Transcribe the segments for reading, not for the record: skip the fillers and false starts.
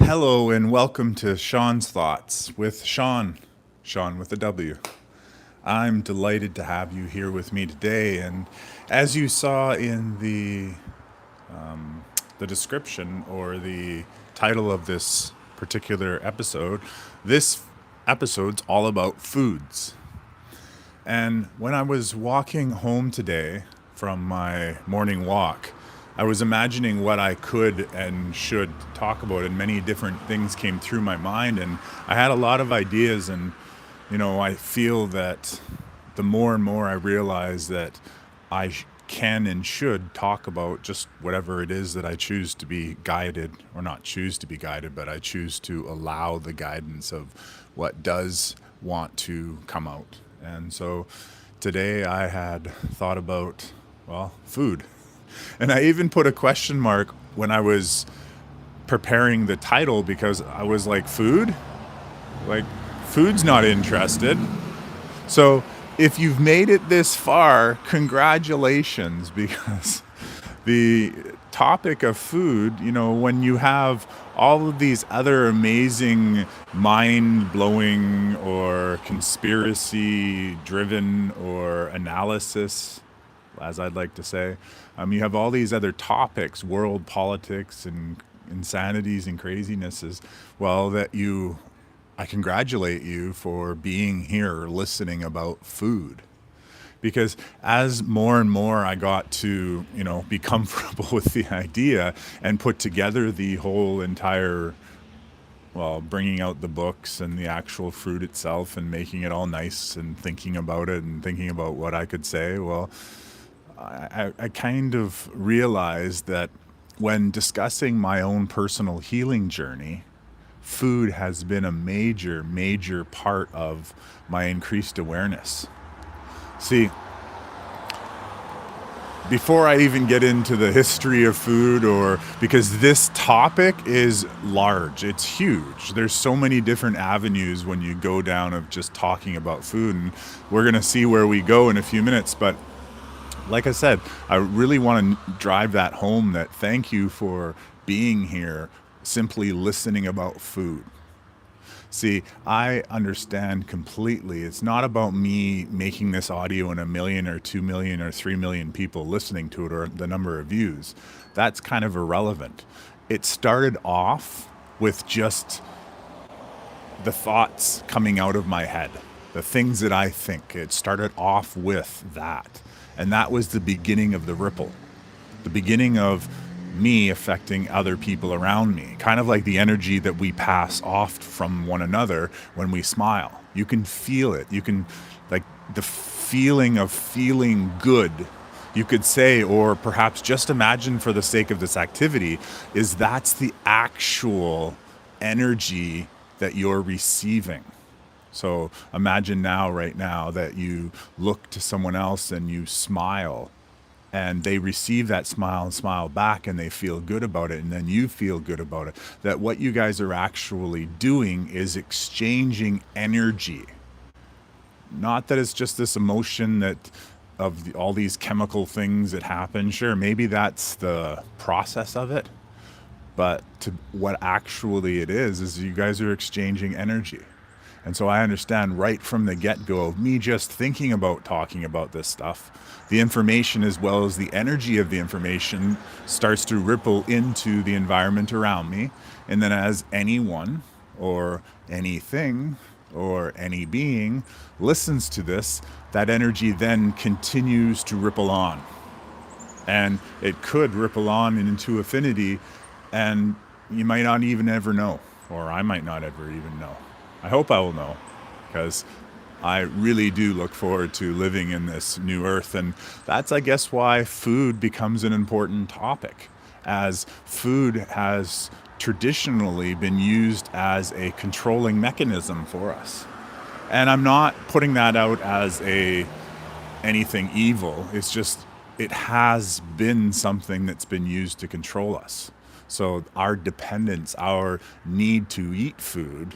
Hello and welcome to Sean's Thoughts with Sean with a W. I'm delighted to have you here with me today, and as you saw in the description or the title of this particular episode, this episode's all about foods. And when I was walking home today from my morning walk, I was imagining what I could and should talk about, and many different things came through my mind. And I had a lot of ideas, and I feel that the more and more I realize that can and should talk about just whatever it is that I choose to be guided, or not choose to be guided, but I choose to allow the guidance of what does want to come out. And so today I had thought about, well, food. And I even put a question mark when I was preparing the title because I was like, food? Like, food's not interested. So if you've made it this far, congratulations, because the topic of food, when you have all of these other amazing, mind blowing, or conspiracy driven, or analysis, as I'd like to say, you have all these other topics, world politics and insanities and crazinesses. Well, I congratulate you for being here listening about food. Because as more and more I got to, be comfortable with the idea and put together the whole entire, well, bringing out the books and the actual fruit itself and making it all nice and thinking about it and thinking about what I could say, well, I kind of realized that when discussing my own personal healing journey, food has been a major, major part of my increased awareness. See, before I even get into the history of food, or because this topic is large, it's huge. There's so many different avenues when you go down of just talking about food, and we're going to see where we go in a few minutes. But like I said, I really want to drive that home, that thank you for being here, simply listening about food. See, I understand completely. It's not about me making this audio and 1 million or 2 million or 3 million people listening to it, or the number of views. That's kind of irrelevant. It started off with just the thoughts coming out of my head, the things that I think. It started off with that. And that was the beginning of the ripple, the beginning of me affecting other people around me, kind of like the energy that we pass off from one another when we smile. You can feel it. You can, like, the feeling of feeling good, you could say, or perhaps just imagine for the sake of this activity, is that's the actual energy that you're receiving. So imagine right now, that you look to someone else and you smile, and they receive that smile and smile back, and they feel good about it, and then you feel good about it. That what you guys are actually doing is exchanging energy. Not that it's just this emotion that of all these chemical things that happen. Sure, maybe that's the process of it, but what actually it is you guys are exchanging energy. And so I understand right from the get-go of me just thinking about talking about this stuff, the information as well as the energy of the information starts to ripple into the environment around me. And then as anyone or anything or any being listens to this, that energy then continues to ripple on. And it could ripple on into affinity, and you might not even ever know, or I might not ever even know. I hope I will know, because I really do look forward to living in this new earth. And that's, I guess, why food becomes an important topic, as food has traditionally been used as a controlling mechanism for us. And I'm not putting that out as anything evil. It's just, it has been something that's been used to control us. So our dependence, our need to eat food,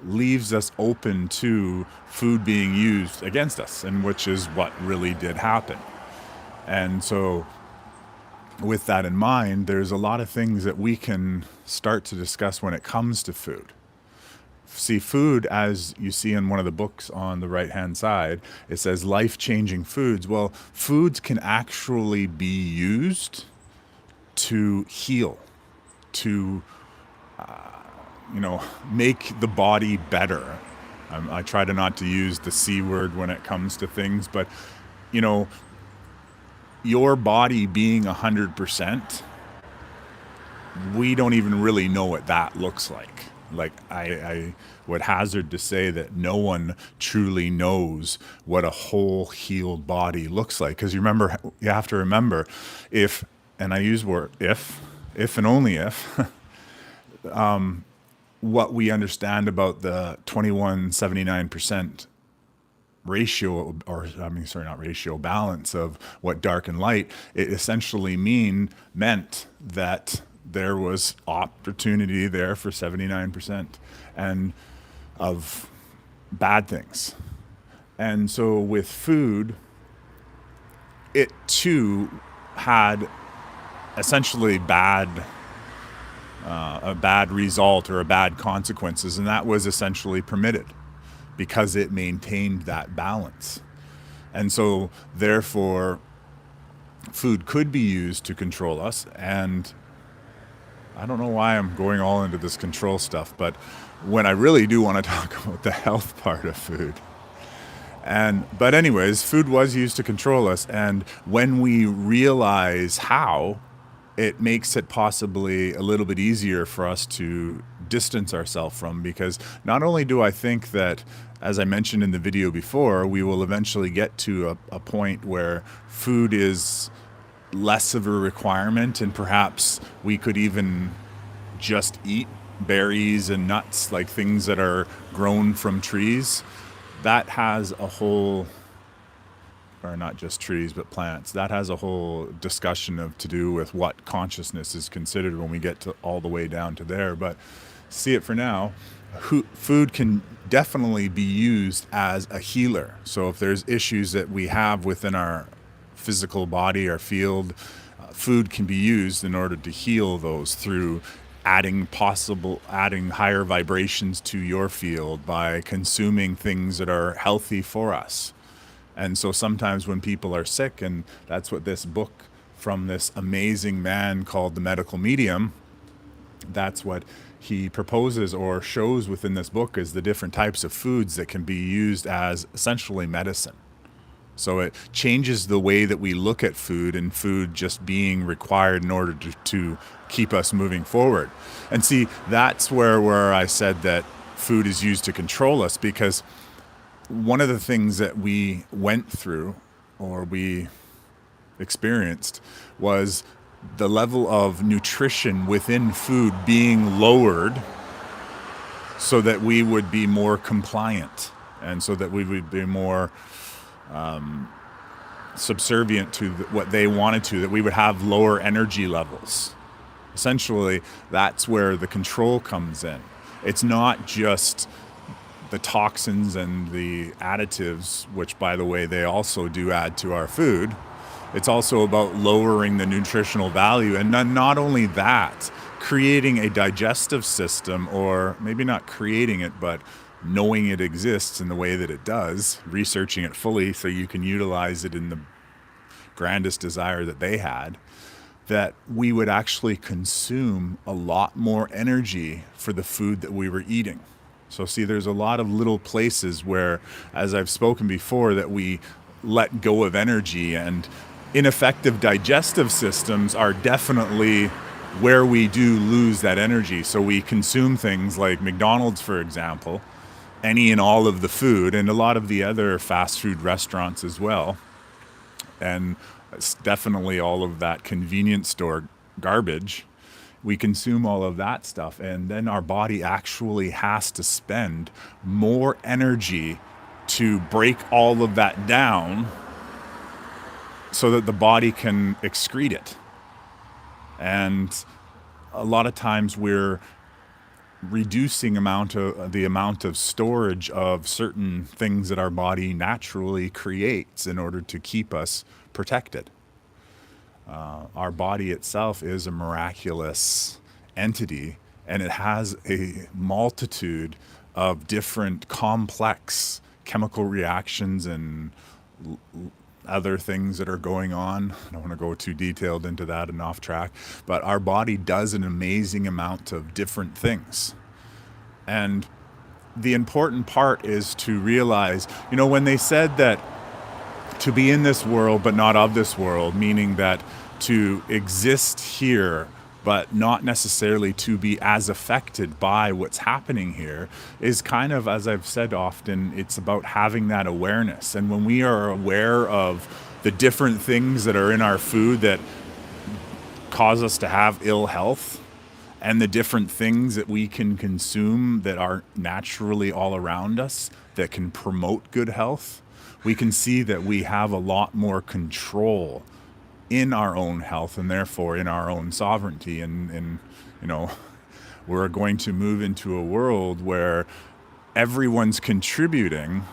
leaves us open to food being used against us, and which is what really did happen. And so with that in mind, there's a lot of things that we can start to discuss when it comes to food. See, food, as you see in one of the books on the right hand side, it says life changing foods. Well, foods can actually be used to heal, to make the body better. I try to not to use the C word when it comes to things, but you know, your body being 100%, we don't even really know what that looks like. Like I would hazard to say that no one truly knows what a whole healed body looks like. Because you have to remember, if, and I use word if and only if, what we understand about the 2179% ratio, or I mean, sorry, not ratio, balance of what dark and light, it essentially meant that there was opportunity there for 79% and of bad things. And so with food, it too had essentially a bad result or a bad consequences, and that was essentially permitted because it maintained that balance. And so therefore food could be used to control us. And I don't know why I'm going all into this control stuff, but when I really do want to talk about the health part of food. But anyways, food was used to control us, and when we realize how, it makes it possibly a little bit easier for us to distance ourselves from, because not only do I think that, as I mentioned in the video before, we will eventually get to a point where food is less of a requirement, and perhaps we could even just eat berries and nuts, like things that are grown from trees. That has a whole, or not just trees, but plants. That has a whole discussion to do with what consciousness is considered when we get to all the way down to there. But see it for now. Food can definitely be used as a healer. So if there's issues that we have within our physical body, our field, food can be used in order to heal those through adding higher vibrations to your field by consuming things that are healthy for us. And so sometimes when people are sick, and that's what this book from this amazing man called the Medical Medium, that's what he proposes or shows within this book, is the different types of foods that can be used as essentially medicine. So it changes the way that we look at food, and food just being required in order to keep us moving forward. And see, that's where I said that food is used to control us, because one of the things that we went through or we experienced was the level of nutrition within food being lowered so that we would be more compliant, and so that we would be more subservient to what they wanted to, that we would have lower energy levels. Essentially, that's where the control comes in. It's not just the toxins and the additives, which, by the way, they also do add to our food. It's also about lowering the nutritional value. And not only that, creating a digestive system, or maybe not creating it, but knowing it exists in the way that it does, researching it fully so you can utilize it in the grandest desire that they had, that we would actually consume a lot more energy for the food that we were eating. So see, there's a lot of little places where, as I've spoken before, that we let go of energy, and ineffective digestive systems are definitely where we do lose that energy. So we consume things like McDonald's, for example, any and all of the food, and a lot of the other fast food restaurants as well. And it's definitely all of that convenience store garbage. We consume all of that stuff, and then our body actually has to spend more energy to break all of that down so that the body can excrete it. And a lot of times we're reducing the amount of storage of certain things that our body naturally creates in order to keep us protected. Our body itself is a miraculous entity, and it has a multitude of different complex chemical reactions and other things that are going on. I don't want to go too detailed into that and off track, but our body does an amazing amount of different things. And the important part is to realize, when they said that to be in this world but not of this world, meaning that to exist here but not necessarily to be as affected by what's happening here, is kind of, as I've said often, it's about having that awareness. And when we are aware of the different things that are in our food that cause us to have ill health, and the different things that we can consume that are naturally all around us that can promote good health, we can see that we have a lot more control in our own health and therefore in our own sovereignty. And we're going to move into a world where everyone's contributing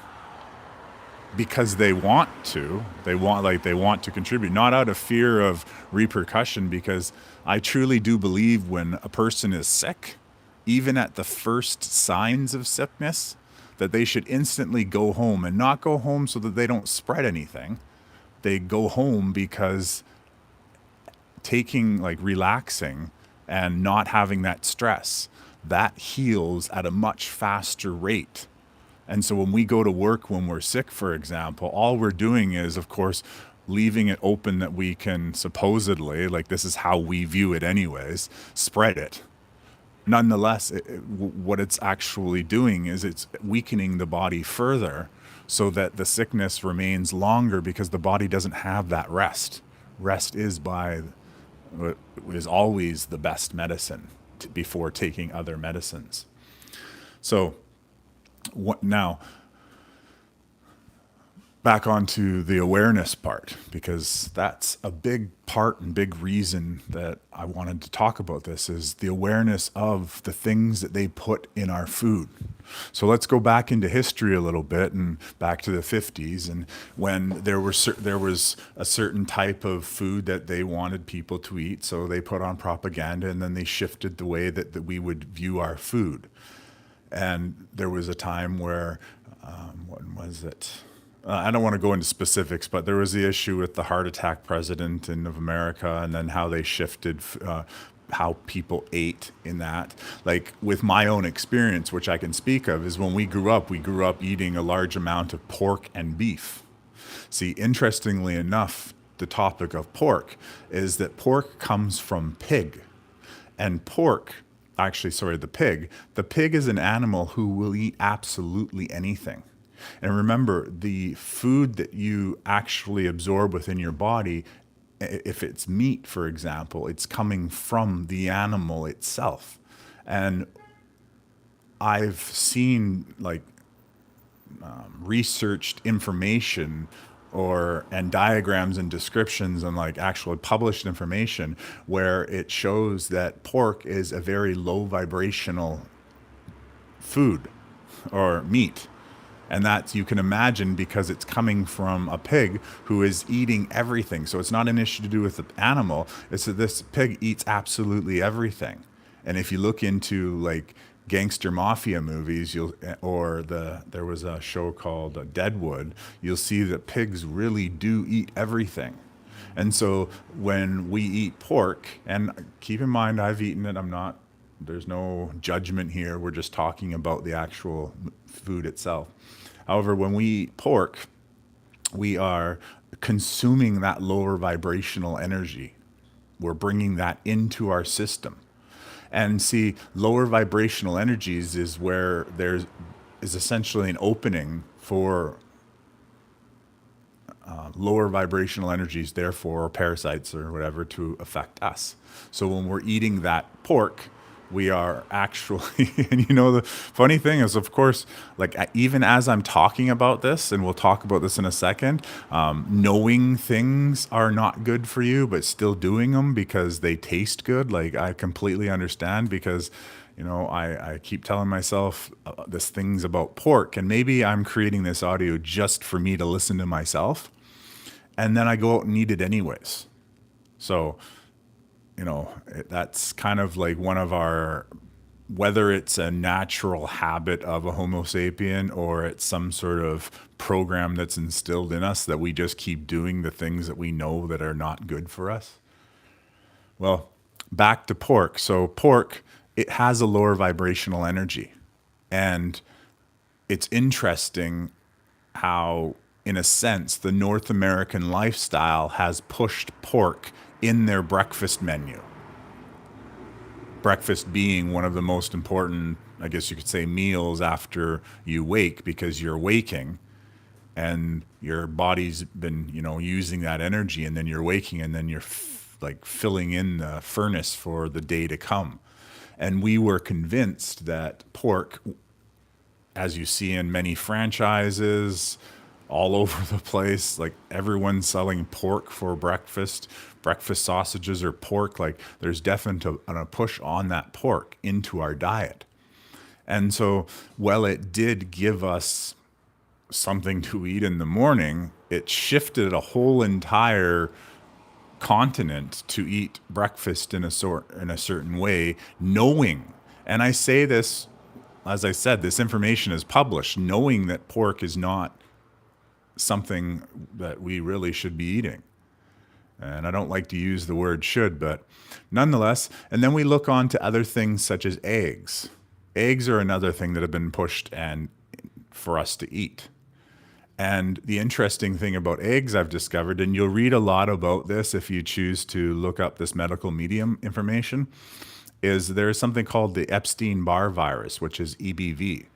because they want to. They want to contribute, not out of fear of repercussion, because I truly do believe when a person is sick, even at the first signs of sickness, that they should instantly go home, and not go home so that they don't spread anything. They go home because relaxing and not having that stress, that heals at a much faster rate. And so when we go to work when we're sick, for example, all we're doing is, of course, leaving it open that we can supposedly, this is how we view it anyways, spread it. Nonetheless, what it's actually doing is it's weakening the body further so that the sickness remains longer, because the body doesn't have that rest. Rest is always the best medicine before taking other medicines. So what now? Back onto the awareness part, because that's a big part and big reason that I wanted to talk about this, is the awareness of the things that they put in our food. So let's go back into history a little bit, and back to the 50s, and when there was a certain type of food that they wanted people to eat, so they put on propaganda, and then they shifted the way that we would view our food. And there was a time where, when was it? I don't want to go into specifics, but there was the issue with the heart attack president of America, and then how they shifted how people ate in that. With my own experience, which I can speak of, is when we grew up eating a large amount of pork and beef. See, interestingly enough, the topic of pork is that pork comes from pig. And the pig is an animal who will eat absolutely anything. And remember, the food that you actually absorb within your body, if it's meat, for example, it's coming from the animal itself. And I've seen researched information and diagrams and descriptions and actually published information where it shows that pork is a very low vibrational food or meat. And that you can imagine, because it's coming from a pig who is eating everything. So it's not an issue to do with the animal. It's that this pig eats absolutely everything. And if you look into gangster mafia movies, there was a show called Deadwood, you'll see that pigs really do eat everything. And so when we eat pork, and keep in mind, I've eaten it, there's no judgment here, we're just talking about the actual food itself. However, when we eat pork, we are consuming that lower vibrational energy. We're bringing that into our system. And see, lower vibrational energies is where there is essentially an opening for lower vibrational energies, therefore, or parasites or whatever, to affect us. So when we're eating that pork, we are actually, and the funny thing is, of course, even as I'm talking about this, and we'll talk about this in a second, knowing things are not good for you, but still doing them because they taste good, I completely understand, because, I keep telling myself this things about pork, and maybe I'm creating this audio just for me to listen to myself, and then I go out and eat it anyways. So, that's kind of like one of our, whether it's a natural habit of a Homo sapien or it's some sort of program that's instilled in us that we just keep doing the things that we know that are not good for us. Well, back to pork. So, pork, it has a lower vibrational energy. And it's interesting how, in a sense, the North American lifestyle has pushed pork in their breakfast menu. Breakfast being one of the most important, I guess you could say, meals after you wake, because you're waking and your body's been, using that energy, and then you're waking, and then you're like filling in the furnace for the day to come. And we were convinced that pork, as you see in many franchises all over the place, like everyone's selling pork for breakfast sausages or pork, like there's definitely a push on that pork into our diet. And so, well, it did give us something to eat in the morning, it shifted a whole entire continent to eat breakfast in a certain way, knowing, and I say this, as I said, this information is published, knowing that pork is not something that we really should be eating. And I don't like to use the word should, but nonetheless. And then we look on to other things such as eggs. Eggs are another thing that have been pushed and for us to eat. And the interesting thing about eggs, I've discovered, and you'll read a lot about this if you choose to look up this medical medium information, is there is something called the Epstein-Barr virus, which is EBV.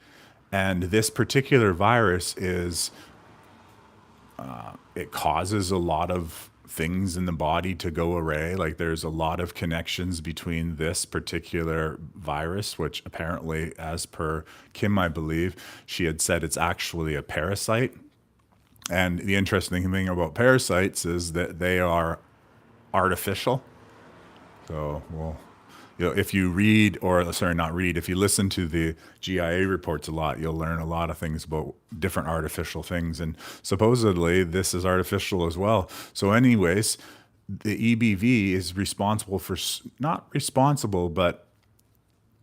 And this particular virus is, it causes a lot of things in the body to go array. Like there's a lot of connections between this particular virus, which apparently, as per Kim, I believe, she had said it's actually a parasite. And the interesting thing about parasites is that they are artificial. So, well, if you read, or sorry, not read, if you listen to the GIA reports a lot, you'll learn a lot of things about different artificial things. And supposedly this is artificial as well. So anyways, the EBV is responsible for, not responsible, but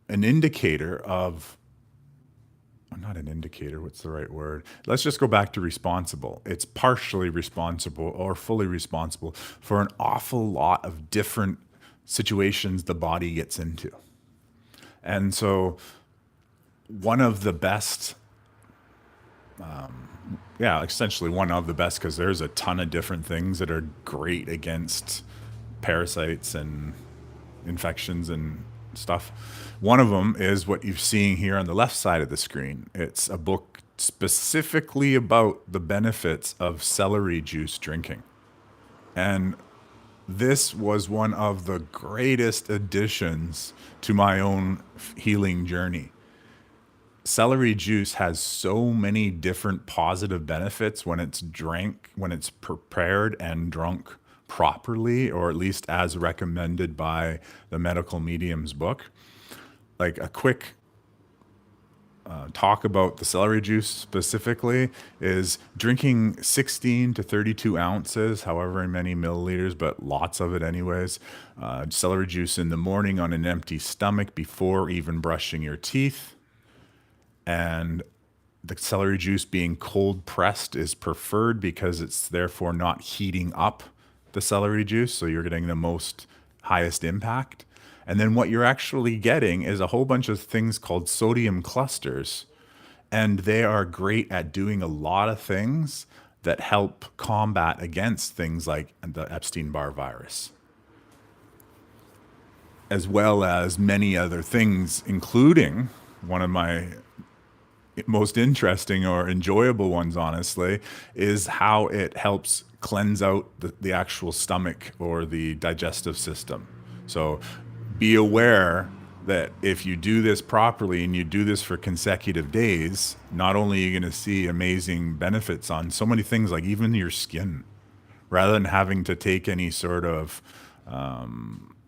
an indicator of, not an indicator, what's the right word? Let's just go back to responsible. It's partially responsible or fully responsible for an awful lot of different situations the body gets into. And so one of the best, essentially one of the best, because there's a ton of different things that are great against parasites and infections and stuff. One of them is what you're seeing here on the left side of the screen. It's a book specifically about the benefits of celery juice drinking. And this was one of the greatest additions to my own healing journey. Celery juice has so many different positive benefits when it's prepared and drunk properly, or at least as recommended by the medical medium's book. Like a quick talk about the celery juice specifically is drinking 16 to 32 ounces, however many milliliters, but lots of it anyways. Celery juice in the morning on an empty stomach before even brushing your teeth. And the celery juice being cold pressed is preferred because it's therefore not heating up the celery juice, so you're getting the highest impact. And then what you're actually getting is a whole bunch of things called sodium clusters, and they are great at doing a lot of things that help combat against things like the Epstein-Barr virus, as well as many other things, including one of my most interesting or enjoyable ones, honestly, is how it helps cleanse out the actual stomach or the digestive system. So be aware that if you do this properly and you do this for consecutive days, not only are you going to see amazing benefits on so many things, like even your skin, rather than having to take any sort of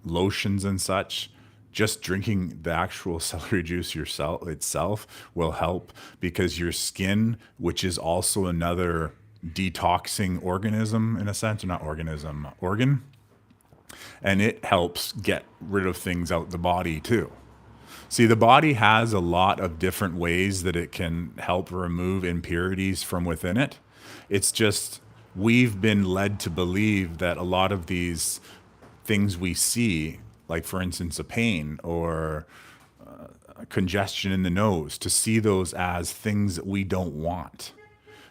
lotions and such. Just drinking the actual celery juice itself will help, because your skin, which is also another detoxing organism in a sense, or not organism, organ, and it helps get rid of things out the body too. See, the body has a lot of different ways that it can help remove impurities from within it. It's just we've been led to believe that a lot of these things we see, like for instance, a pain or a congestion in the nose, to see those as things that we don't want,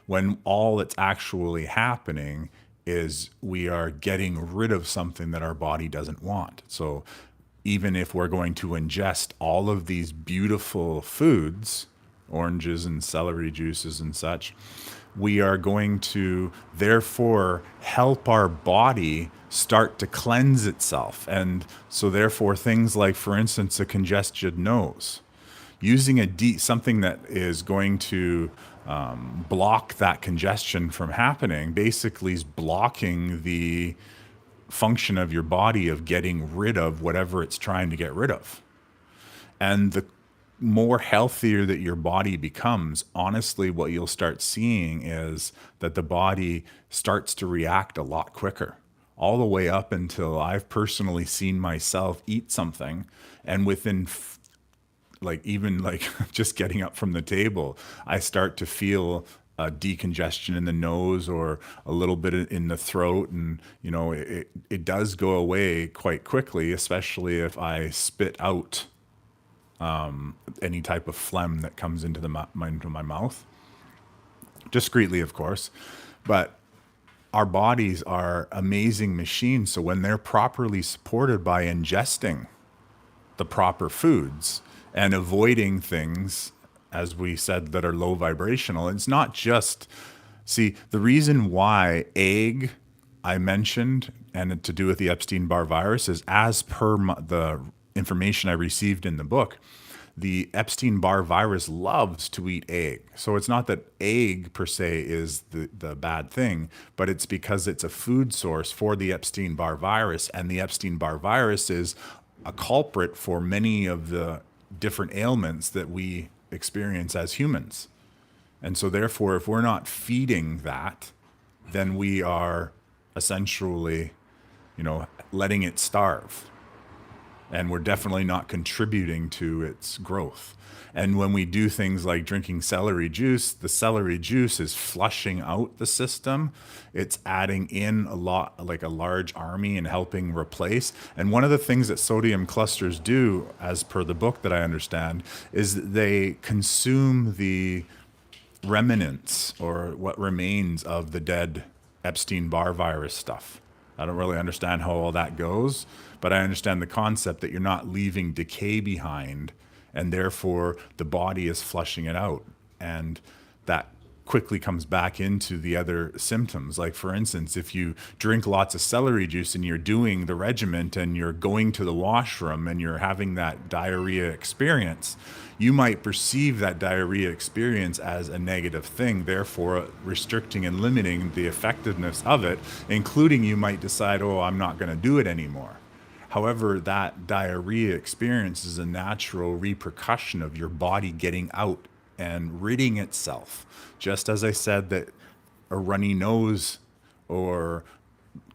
when all that's actually happening is we are getting rid of something that our body doesn't want. So even if we're going to ingest all of these beautiful foods, oranges and celery juices and such, we are going to therefore help our body start to cleanse itself. And so therefore things like, for instance, a congested nose, using something that is going to block that congestion from happening, basically is blocking the function of your body of getting rid of whatever it's trying to get rid of. And the more healthier that your body becomes, honestly, what you'll start seeing is that the body starts to react a lot quicker, all the way up until I've personally seen myself eat something, and within like even like just getting up from the table, I start to feel a decongestion in the nose or a little bit in the throat, and it does go away quite quickly, especially if I spit out any type of phlegm that comes into into my mouth, discreetly, of course. But our bodies are amazing machines. So when they're properly supported by ingesting the proper foods and avoiding things, as we said, that are low vibrational, it's not just, see, the reason why egg I mentioned and to do with the Epstein-Barr virus is, as per the information I received in the book, the Epstein-Barr virus loves to eat egg. So it's not that egg per se is the bad thing, but it's because it's a food source for the Epstein-Barr virus, and the Epstein-Barr virus is a culprit for many of the different ailments that we experience as humans. And so therefore, if we're not feeding that, then we are essentially, letting it starve. And we're definitely not contributing to its growth. And when we do things like drinking celery juice, the celery juice is flushing out the system. It's adding in a lot, like a large army, and helping replace. And one of the things that sodium clusters do, as per the book that I understand, is they consume the remnants or what remains of the dead Epstein-Barr virus stuff. I don't really understand how all that goes, but I understand the concept that you're not leaving decay behind, and therefore the body is flushing it out. And that quickly comes back into the other symptoms. Like, for instance, if you drink lots of celery juice and you're doing the regiment and you're going to the washroom and you're having that diarrhea experience, you might perceive that diarrhea experience as a negative thing, therefore restricting and limiting the effectiveness of it, including you might decide, oh, I'm not going to do it anymore. However, that diarrhea experience is a natural repercussion of your body getting out and ridding itself. Just as I said that a runny nose or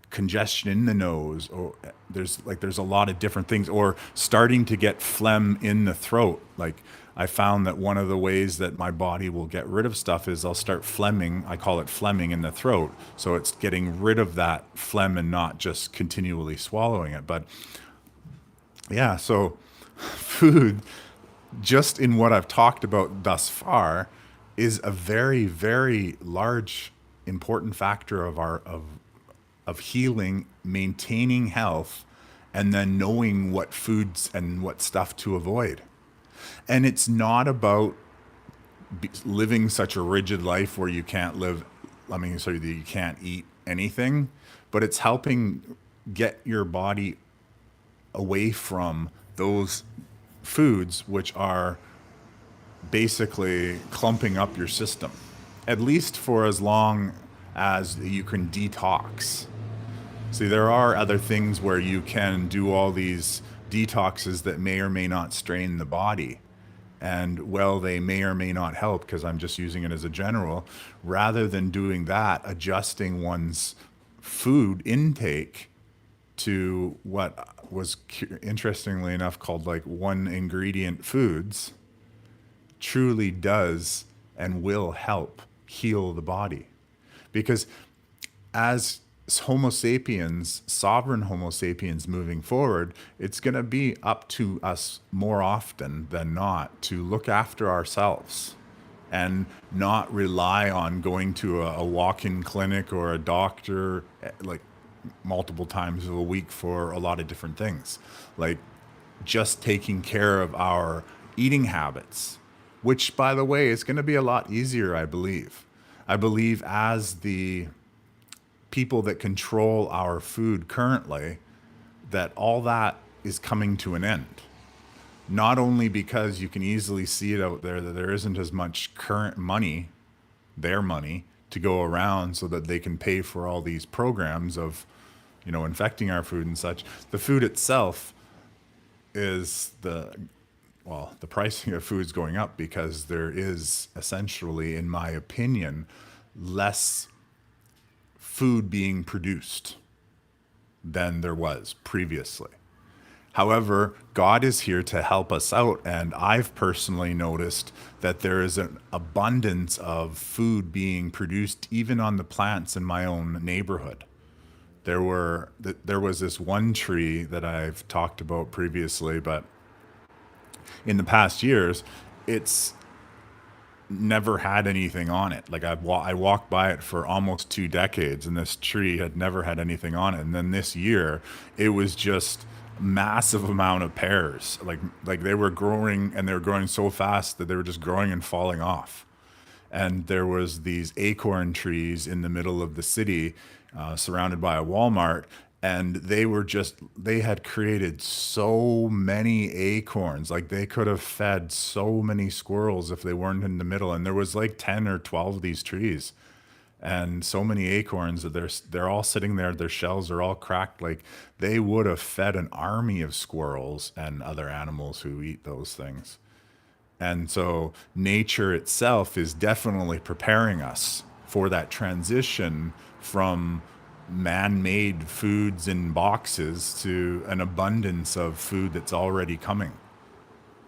congestion in the nose, or there's a lot of different things, or starting to get phlegm in the throat. Like, I found that one of the ways that my body will get rid of stuff is I'll start phlegming. I call it phlegming in the throat. So it's getting rid of that phlegm and not just continually swallowing it. But yeah, so food, just in what I've talked about thus far, is a very, very large, important factor of healing, maintaining health, and then knowing what foods and what stuff to avoid. And it's not about living such a rigid life where you can't that you can't eat anything, but it's helping get your body away from those foods which are basically clumping up your system, at least for as long as you can detox. See, there are other things where you can do all these detoxes that may or may not strain the body. And well, they may or may not help, because I'm just using it as a general. Rather than doing that, adjusting one's food intake to what was interestingly enough called like one ingredient foods truly does and will help heal the body. Because as Homo sapiens, sovereign Homo sapiens moving forward, it's going to be up to us more often than not to look after ourselves and not rely on going to a walk-in clinic or a doctor like multiple times a week for a lot of different things. Like just taking care of our eating habits, which, by the way, is going to be a lot easier, I believe. I believe as the people that control our food currently, that all that is coming to an end. Not only because you can easily see it out there that there isn't as much current money, their money, to go around so that they can pay for all these programs of, infecting our food and such. The food itself is the pricing of food is going up because there is essentially, in my opinion, less food being produced than there was previously. However, God is here to help us out, and I've personally noticed that there is an abundance of food being produced even on the plants in my own neighborhood. There was this one tree that I've talked about previously, but in the past years, it's never had anything on it. Like I walked by it for almost 2 decades, and this tree had never had anything on it. And then this year, it was just massive amount of pears. Like they were growing, and they were growing so fast that they were just growing and falling off. And there was these acorn trees in the middle of the city, surrounded by a Walmart, and they had created so many acorns. Like they could have fed so many squirrels if they weren't in the middle. And there was like 10 or 12 of these trees and so many acorns that they're all sitting there. Their shells are all cracked. Like they would have fed an army of squirrels and other animals who eat those things. And so nature itself is definitely preparing us for that transition from man-made foods in boxes to an abundance of food that's already coming.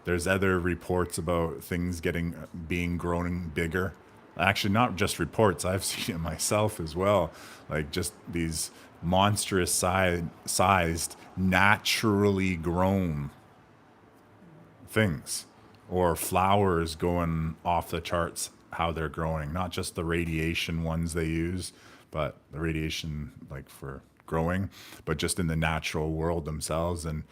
There's other reports about things being growing bigger. Actually, not just reports, I've seen it myself as well. Like just these monstrous sized, naturally grown things, or flowers going off the charts, how they're growing, not just the radiation ones they use, but the radiation like for growing, but just in the natural world themselves. And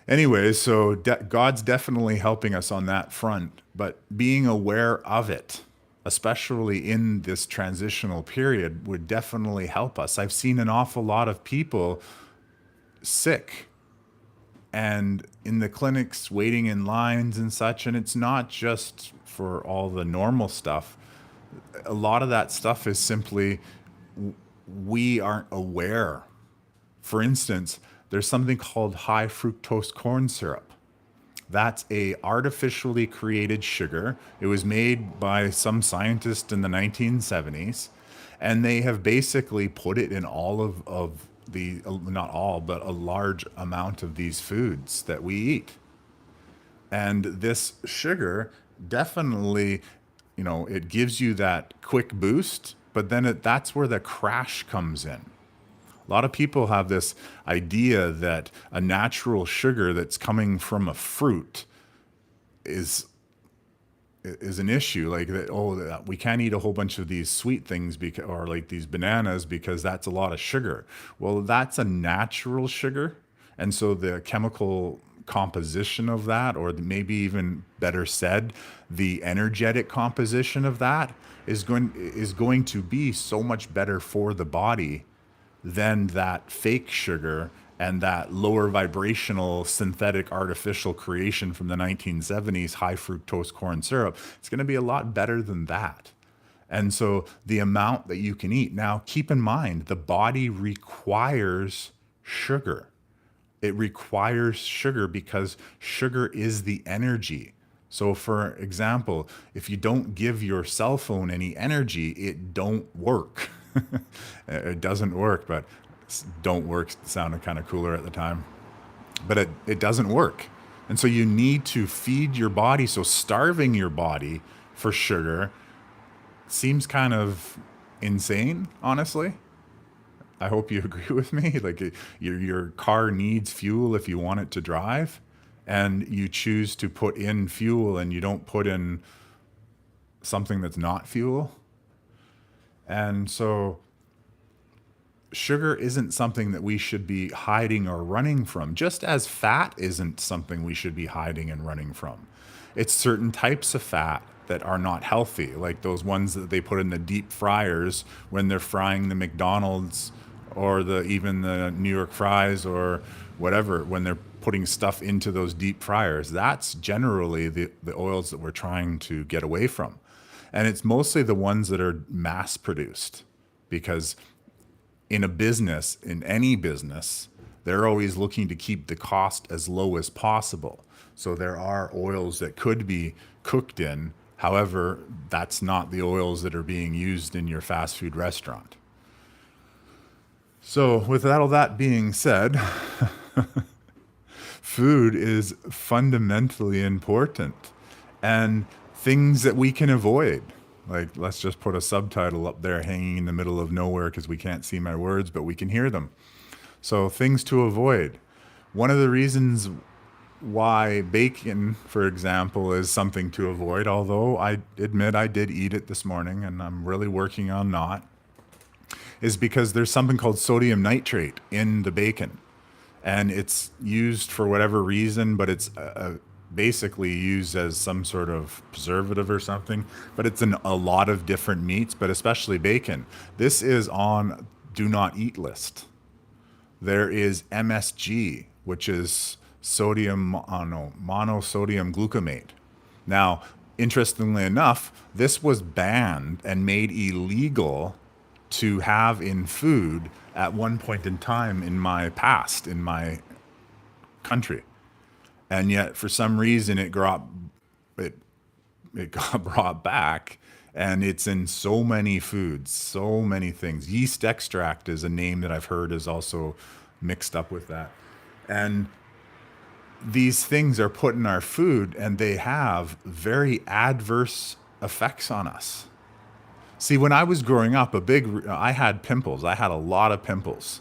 anyways, so God's definitely helping us on that front, but being aware of it, especially in this transitional period, would definitely help us. I've seen an awful lot of people sick and in the clinics waiting in lines and such. And it's not just for all the normal stuff. A lot of that stuff is simply we aren't aware. For instance, there's something called high fructose corn syrup. That's a artificially created sugar. It was made by some scientist in the 1970s, and they have basically put it in all of the, not all, but a large amount of these foods that we eat. And this sugar definitely, it gives you that quick boost, but then that's where the crash comes in. A lot of people have this idea that a natural sugar that's coming from a fruit is an issue, like that. Oh, we can't eat a whole bunch of these sweet things or like these bananas because that's a lot of sugar. Well, that's a natural sugar, and so the chemical composition of that, or maybe even better said, the energetic composition of that is going to be so much better for the body than that fake sugar and that lower vibrational synthetic artificial creation from the 1970s, high fructose corn syrup. It's going to be a lot better than that. And so the amount that you can eat. Now, keep in mind, the body requires sugar. It requires sugar because sugar is the energy. So for example, if you don't give your cell phone any energy, it don't work. It doesn't work. But don't work sounded kind of cooler at the time, but it doesn't work. And so you need to feed your body. So starving your body for sugar seems kind of insane, honestly. I hope you agree with me. Like your car needs fuel if you want it to drive, and you choose to put in fuel and you don't put in something that's not fuel. And so sugar isn't something that we should be hiding or running from, just as fat isn't something we should be hiding and running from. It's certain types of fat that are not healthy, like those ones that they put in the deep fryers when they're frying the McDonald's or the even the New York fries or whatever, when they're putting stuff into those deep fryers. That's generally the oils that we're trying to get away from. And it's mostly the ones that are mass produced, because in a business, in any business, they're always looking to keep the cost as low as possible. So there are oils that could be cooked in. However, that's not the oils that are being used in your fast food restaurant. So with all that being said, food is fundamentally important, and things that we can avoid. Like, let's just put a subtitle up there hanging in the middle of nowhere because we can't see my words, but we can hear them. So, things to avoid. One of the reasons why bacon, for example, is something to avoid, although I admit I did eat it this morning and I'm really working on not, is because there's something called sodium nitrate in the bacon. And it's used for whatever reason, but it's basically used as some sort of preservative or something. But it's in a lot of different meats, but especially bacon. This is on do not eat list. There is MSG, which is monosodium glutamate. Now, interestingly enough, this was banned and made illegal to have in food at one point in time in my past, in my country. And yet, for some reason, it, it got brought back, and it's in so many foods, so many things. Yeast extract is a name that I've heard is also mixed up with that. And these things are put in our food, and they have very adverse effects on us. See, when I was growing up, I had pimples. I had a lot of pimples.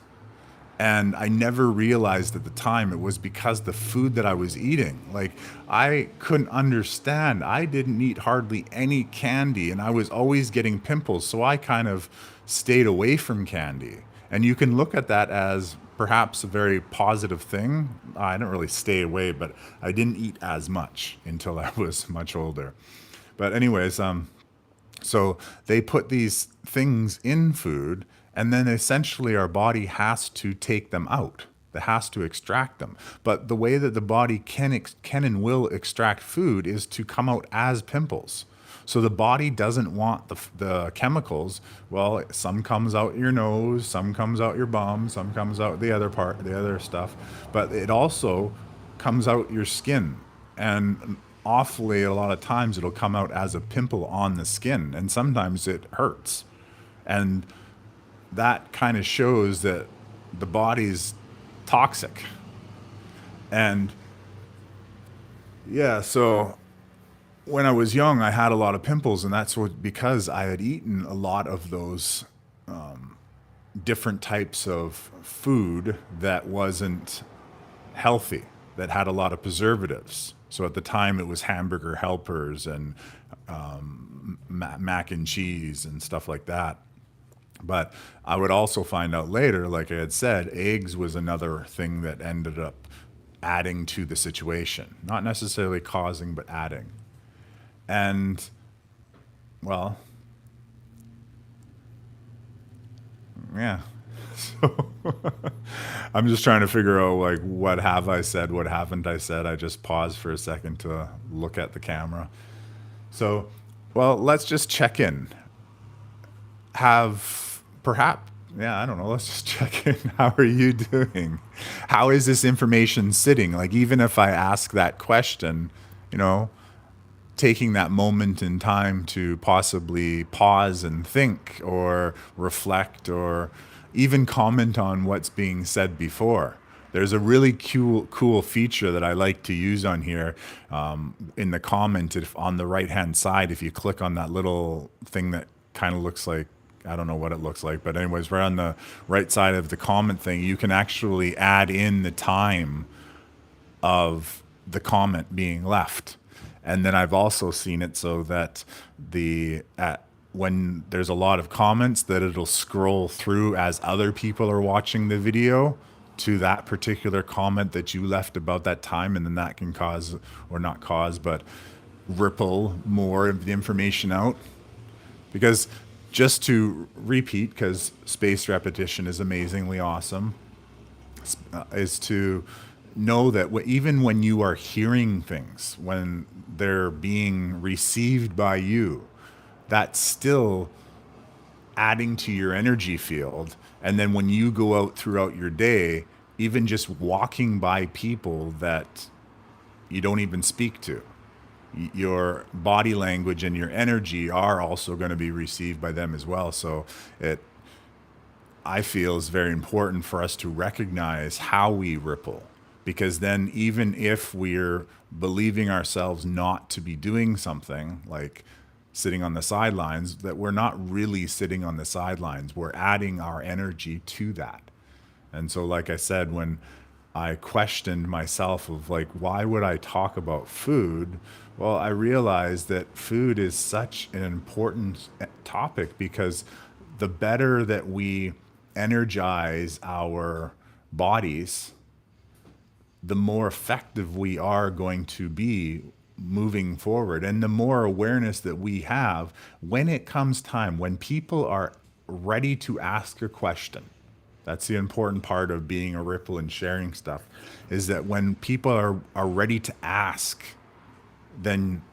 And I never realized at the time it was because the food that I was eating. Like, I couldn't understand. I didn't eat hardly any candy, and I was always getting pimples. So I kind of stayed away from candy. And you can look at that as perhaps a very positive thing. I didn't really stay away, but I didn't eat as much until I was much older. But anyways, so they put these things in food, and then essentially our body has to take them out. It has to extract them. But the way that the body can and will extract food is to come out as pimples. So the body doesn't want the chemicals. Well, some comes out your nose, some comes out your bum, some comes out the other stuff. But it also comes out your skin. And awfully, a lot of times it'll come out as a pimple on the skin. And sometimes it hurts. And that kind of shows that the body's toxic. And yeah, so when I was young, I had a lot of pimples, and that's because I had eaten a lot of those different types of food that wasn't healthy, that had a lot of preservatives. So at the time, it was hamburger helpers and mac and cheese and stuff like that. But I would also find out later, like I had said, eggs was another thing that ended up adding to the situation. Not necessarily causing, but adding. And, well, yeah. So I'm just trying to figure out, like, what have I said, what haven't I said. I just paused for a second to look at the camera. So, well, let's just check in. I don't know, let's just check in. How are you doing? How is this information sitting? Like, even if I ask that question, taking that moment in time to possibly pause and think or reflect or even comment on what's being said before. There's a really cool feature that I like to use on here. In the comment, if on the right hand side, if you click on that little thing that kind of looks like, I don't know what it looks like, but anyways, right on the right side of the comment thing, you can actually add in the time of the comment being left. And then I've also seen it so that when there's a lot of comments, that it'll scroll through as other people are watching the video to that particular comment that you left about that time, and then that can cause, or not cause, but ripple more of the information out. Because just to repeat, because spaced repetition is amazingly awesome, is to know that even when you are hearing things, when they're being received by you, that's still adding to your energy field. And then when you go out throughout your day, even just walking by people that you don't even speak to, your body language and your energy are also going to be received by them as well. So it, I feel, is very important for us to recognize how we ripple, because then even if we're believing ourselves not to be doing something like sitting on the sidelines, that we're not really sitting on the sidelines. We're adding our energy to that. And so, like I said, when I questioned myself of like, why would I talk about food? Well, I realized that food is such an important topic, because the better that we energize our bodies, the more effective we are going to be moving forward. And the more awareness that we have when it comes time, when people are ready to ask a question. That's the important part of being a ripple and sharing stuff, is that when people are ready to ask, then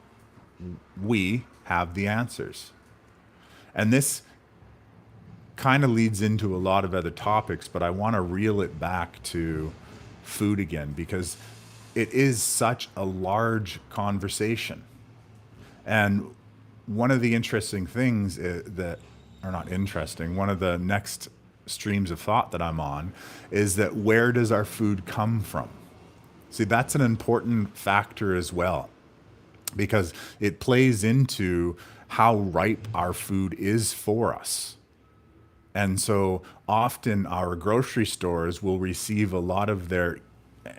we have the answers. And this kind of leads into a lot of other topics, but I want to reel it back to food again, because it is such a large conversation. And one of the interesting things that, or not interesting, one of the next streams of thought that I'm on is that, where does our food come from? See, that's an important factor as well, because it plays into how ripe our food is for us. And so often our grocery stores will receive a lot of their,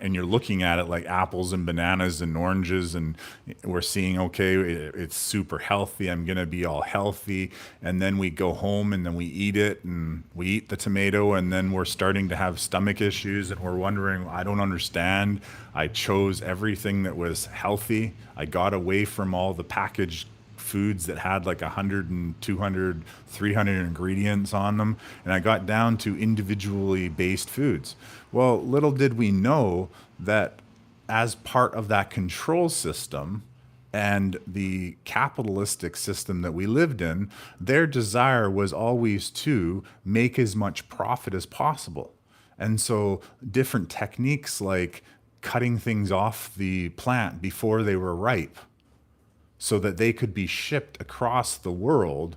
and you're looking at it like apples and bananas and oranges, and we're seeing, okay, it's super healthy, I'm gonna be all healthy. And then we go home and then we eat it, and we eat the tomato, and then we're starting to have stomach issues, and we're wondering, I don't understand. I chose everything that was healthy. I got away from all the packaged foods that had like 100 and 200, 300 ingredients on them, and I got down to individually based foods. Well, little did we know that as part of that control system and the capitalistic system that we lived in, their desire was always to make as much profit as possible. And so different techniques like cutting things off the plant before they were ripe, so that they could be shipped across the world.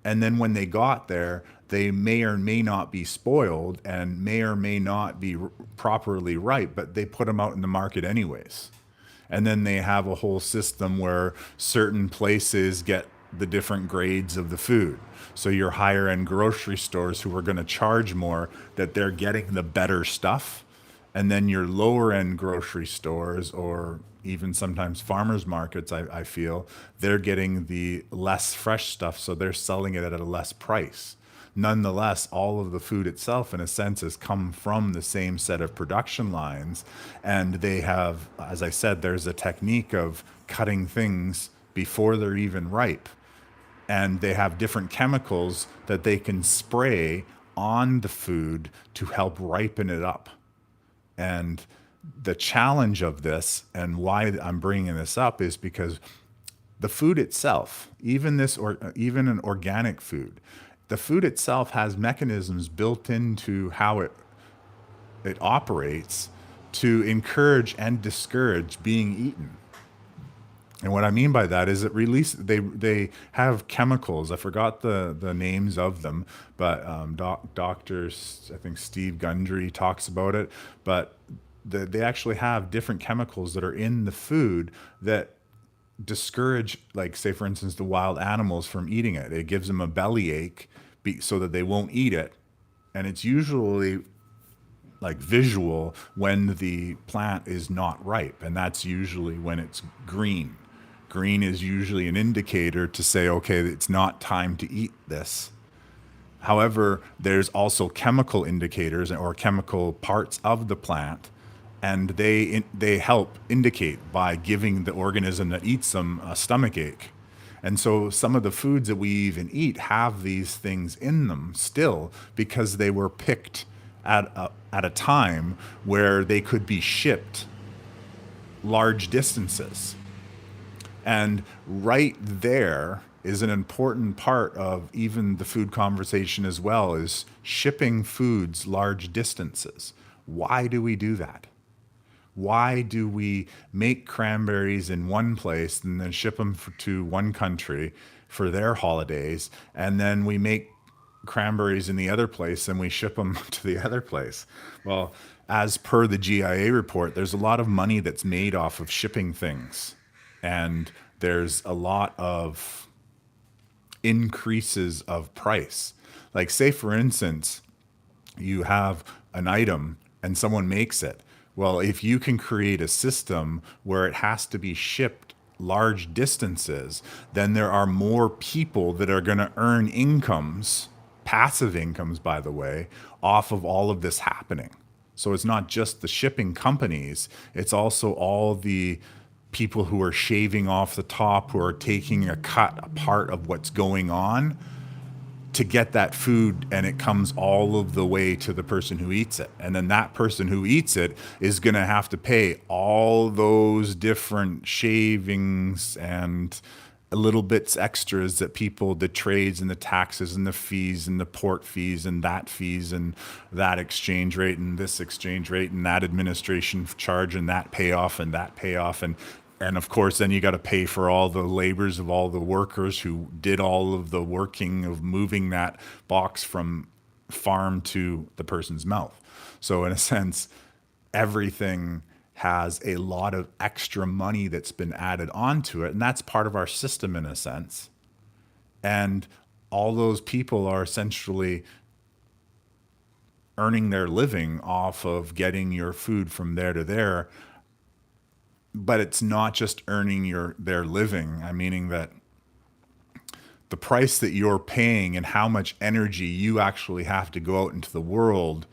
And then when they got there, they may or may not be spoiled and may or may not be properly ripe, but they put them out in the market anyways. And then they have a whole system where certain places get the different grades of the food. So your higher end grocery stores, who are going to charge more, that they're getting the better stuff. And then your lower end grocery stores, or even sometimes farmers markets, I feel, they're getting the less fresh stuff, so they're selling it at a less price. Nonetheless, all of the food itself, in a sense, has come from the same set of production lines. And they have, as I said, there's a technique of cutting things before they're even ripe. And they have different chemicals that they can spray on the food to help ripen it up. And the challenge of this, and why I'm bringing this up, is because the food itself, even this, or even an organic food, the food itself has mechanisms built into how it operates to encourage and discourage being eaten. And what I mean by that is it release they have chemicals. I forgot the names of them, but doctors, I think Steve Gundry talks about it. But they actually have different chemicals that are in the food that discourage, like, say for instance, the wild animals from eating it. It gives them a bellyache, so that they won't eat it. And it's usually like visual when the plant is not ripe, and that's usually when it's green. Green is usually an indicator to say, okay, it's not time to eat this. However, there's also chemical indicators or chemical parts of the plant, and they help indicate by giving the organism that eats them a stomach ache. And so some of the foods that we even eat have these things in them still, because they were picked at a time where they could be shipped large distances. And right there is an important part of even the food conversation as well, is shipping foods large distances. Why do we do that? Why do we make cranberries in one place and then ship them to one country for their holidays, and then we make cranberries in the other place and we ship them to the other place? Well, as per the GIA report, there's a lot of money that's made off of shipping things, and there's a lot of increases of price. Like, say for instance, you have an item and someone makes it. Well, if you can create a system where it has to be shipped large distances, then there are more people that are going to earn incomes, passive incomes, by the way, off of all of this happening. So it's not just the shipping companies, it's also all the people who are shaving off the top, who are taking a cut, a part of what's going on to get that food, and it comes all of the way to the person who eats it. And then that person who eats it is going to have to pay all those different shavings and little bits extras that people, the trades and the taxes and the fees and the port fees and that exchange rate and this exchange rate and that administration charge and that payoff and that payoff. And of course, then you got to pay for all the labors of all the workers who did all of the working of moving that box from farm to the person's mouth. So in a sense, everything has a lot of extra money that's been added onto it. And that's part of our system in a sense. And all those people are essentially earning their living off of getting your food from there to there. But it's not just earning their living. I meaning that the price that you're paying and how much energy you actually have to go out into the world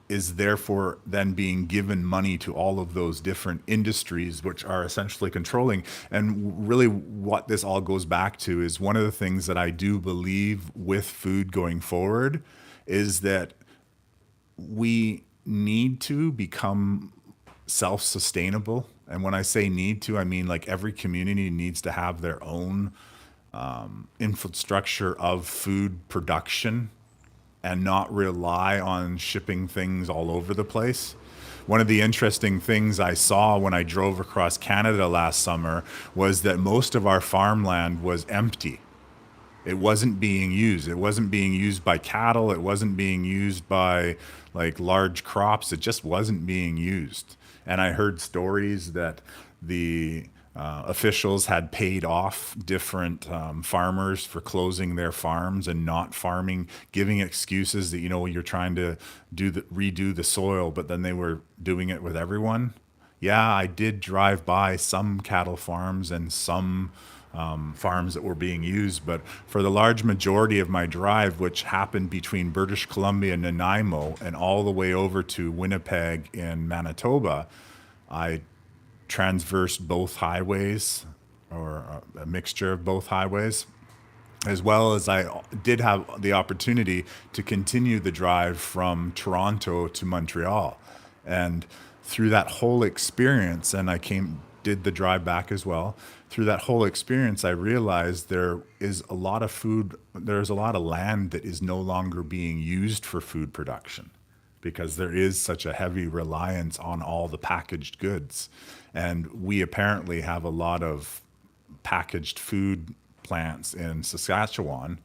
is therefore then being given money to all of those different industries, which are essentially controlling. And really what this all goes back to is, one of the things that I do believe with food going forward is that we need to become self-sustainable. And when I say need to, I mean like every community needs to have their own infrastructure of food production and not rely on shipping things all over the place. One of the interesting things I saw when I drove across Canada last summer was that most of our farmland was empty. It wasn't being used. It wasn't being used by cattle. It wasn't being used by like large crops. It just wasn't being used. And I heard stories that the officials had paid off different farmers for closing their farms and not farming, giving excuses that, you're trying to redo the soil, but then they were doing it with everyone. Yeah, I did drive by some cattle farms and some farms that were being used, but for the large majority of my drive, which happened between British Columbia and Nanaimo and all the way over to Winnipeg in Manitoba, I transversed both highways, or a mixture of both highways, as well as I did have the opportunity to continue the drive from Toronto to Montreal. And through that whole experience, and did the drive back as well. Through that whole experience, I realized there is a lot of there's a lot of land that is no longer being used for food production, because there is such a heavy reliance on all the packaged goods. And we apparently have a lot of packaged food plants in Saskatchewan,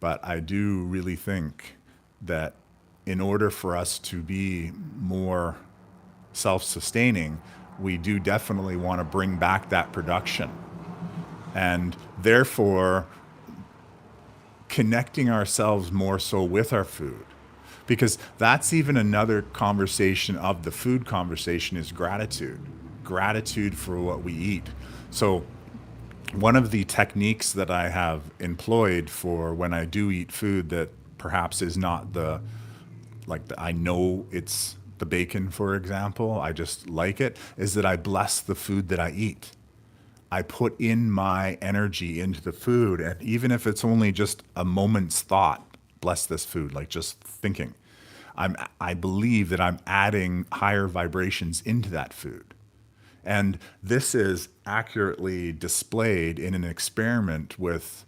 but I do really think that in order for us to be more self sustaining, we do definitely want to bring back that production. And therefore, connecting ourselves more so with our food. Because that's even another conversation of the food conversation is gratitude. Gratitude for what we eat. So, one of the techniques that I have employed for when I do eat food that perhaps is not I know it's the bacon, for example, I just like it, is that I bless the food that I eat. I put in my energy into the food. And even if it's only just a moment's thought, bless this food, like just thinking, I believe that I'm adding higher vibrations into that food. And this is accurately displayed in an experiment with,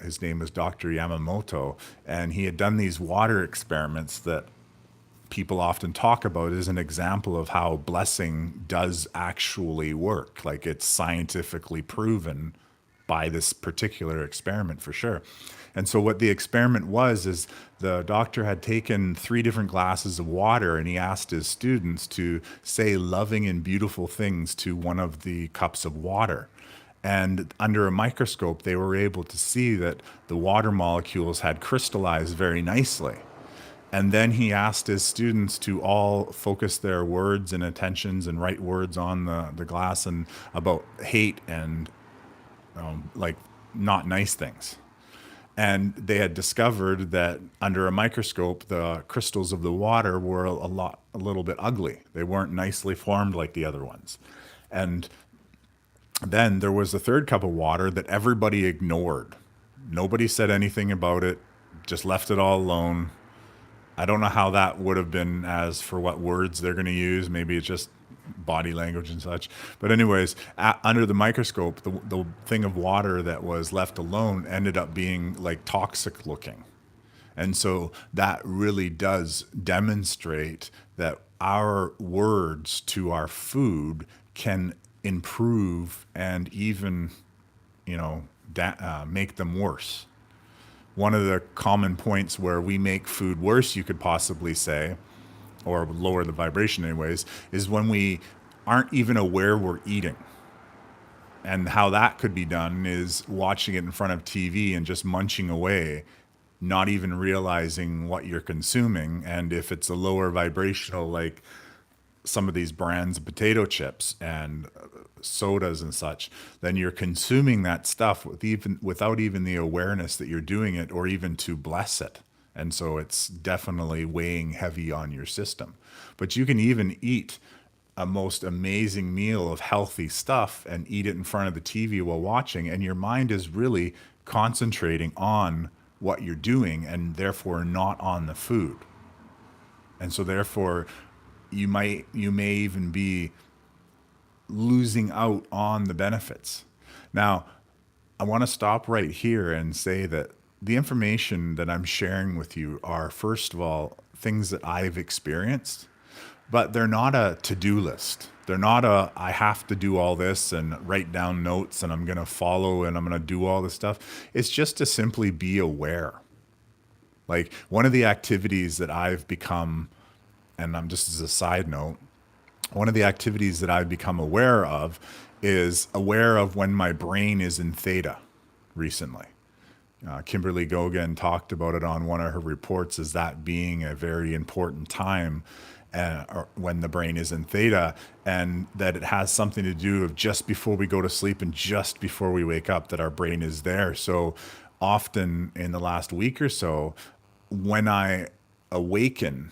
his name is Dr. Yamamoto, and he had done these water experiments that people often talk about as an example of how blessing does actually work. Like it's scientifically proven by this particular experiment for sure. And so what the experiment was is the doctor had taken 3 different glasses of water and he asked his students to say loving and beautiful things to one of the cups of water. And under a microscope, they were able to see that the water molecules had crystallized very nicely. And then he asked his students to all focus their words and attentions and write words on the glass and about hate and like not nice things. And they had discovered that under a microscope, the crystals of the water were a little bit ugly. They weren't nicely formed like the other ones. And then there was a third cup of water that everybody ignored. Nobody said anything about it, just left it all alone. I don't know how that would have been as for what words they're going to use. Maybe it's just body language and such. But anyways, under the microscope, the thing of water that was left alone ended up being like toxic looking. And so that really does demonstrate that our words to our food can improve and even, make them worse. One of the common points where we make food worse, you could possibly say, or lower the vibration anyways, is when we aren't even aware we're eating. And how that could be done is watching it in front of TV and just munching away, not even realizing what you're consuming. And if it's a lower vibrational, like some of these brands of potato chips and sodas and such, then you're consuming that stuff without even the awareness that you're doing it or even to bless it. And so it's definitely weighing heavy on your system. But you can even eat a most amazing meal of healthy stuff and eat it in front of the TV while watching, and your mind is really concentrating on what you're doing and therefore not on the food. And so therefore you may even be losing out on the benefits. Now, I want to stop right here and say that the information that I'm sharing with you are, first of all, things that I've experienced, but they're not a to-do list. They're not a, I have to do all this and write down notes and I'm going to follow and I'm going to do all this stuff. It's just to simply be aware. Like one of the activities that I've become, and I'm just as a side note, one of the activities that I've become aware of is aware of when my brain is in theta recently. Kimberly Gogan talked about it on one of her reports as that being a very important time when the brain is in theta, and that it has something to do with just before we go to sleep and just before we wake up, that our brain is there. So often in the last week or so, when I awaken,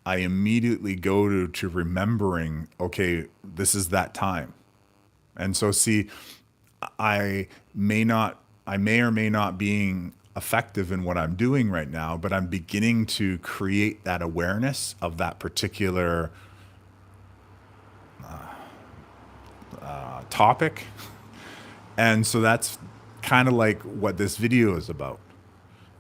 I immediately go to remembering, okay, this is that time. And so see, I may or may not being effective in what I'm doing right now, but I'm beginning to create that awareness of that particular topic. And so that's kind of like what this video is about,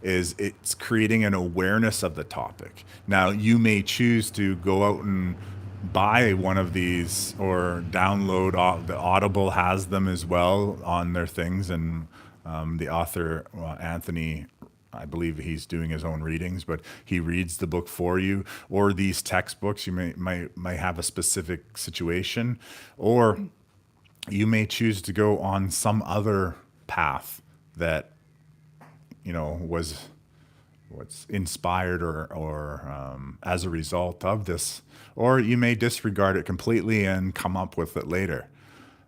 is it's creating an awareness of the topic. Now, you may choose to go out and buy one of these or download. The Audible has them as well on their things, and the author Anthony, I believe he's doing his own readings, but he reads the book for you. Or these textbooks, you might have a specific situation, or you may choose to go on some other path that was what's inspired or as a result of this, or you may disregard it completely and come up with it later.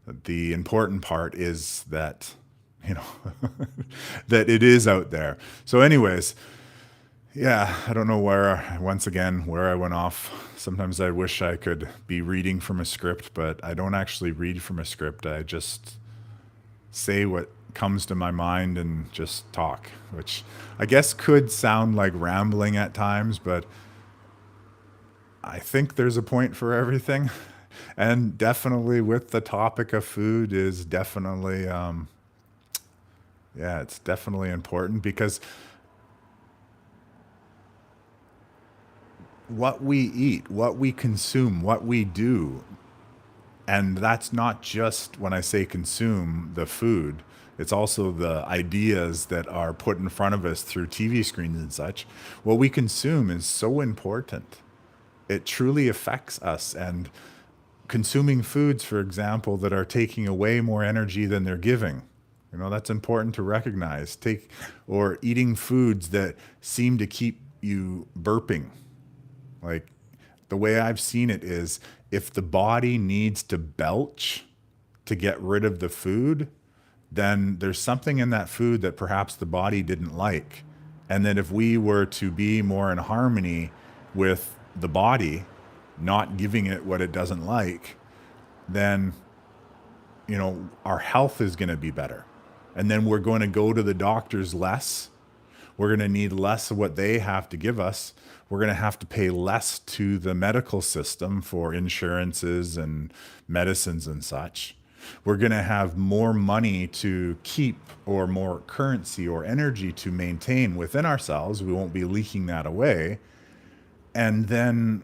The important part is that you know that it is out there. So anyways, yeah, I don't know where I went off. Sometimes I wish I could be reading from a script, but I don't actually read from a script. I just say what comes to my mind and just talk, which I guess could sound like rambling at times, but I think there's a point for everything. And definitely with the topic of food is definitely, yeah, it's definitely important because what we eat, what we consume, what we do, and that's not just when I say consume the food, it's also the ideas that are put in front of us through TV screens and such. What we consume is so important. It truly affects us. And consuming foods, for example, that are taking away more energy than they're giving, that's important to recognize. Or eating foods that seem to keep you burping. Like, the way I've seen it is if the body needs to belch to get rid of the food, then there's something in that food that perhaps the body didn't like. And then if we were to be more in harmony with the body, not giving it what it doesn't like, then, our health is going to be better. And then we're going to go to the doctors less. We're going to need less of what they have to give us. We're going to have to pay less to the medical system for insurances and medicines and such. We're going to have more money to keep, or more currency or energy to maintain within ourselves. We won't be leaking that away. And then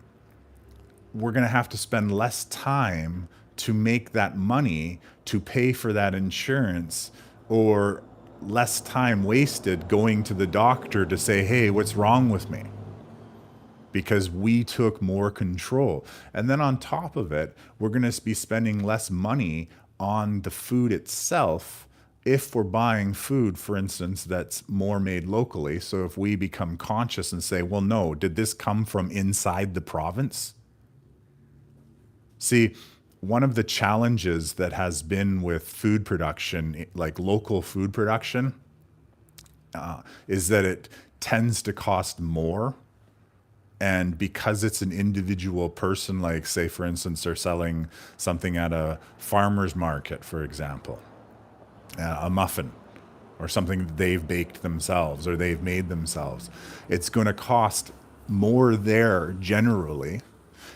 we're going to have to spend less time to make that money to pay for that insurance, or less time wasted going to the doctor to say, hey, what's wrong with me? Because we took more control. And then on top of it, we're going to be spending less money on the food itself if we're buying food, for instance, that's more made locally. So if we become conscious and say, well, no, did this come from inside the province? See, one of the challenges that has been with food production, like local food production, is that it tends to cost more. And because it's an individual person, like say, for instance, they're selling something at a farmer's market, for example, a muffin or something that they've baked themselves or they've made themselves, it's going to cost more there generally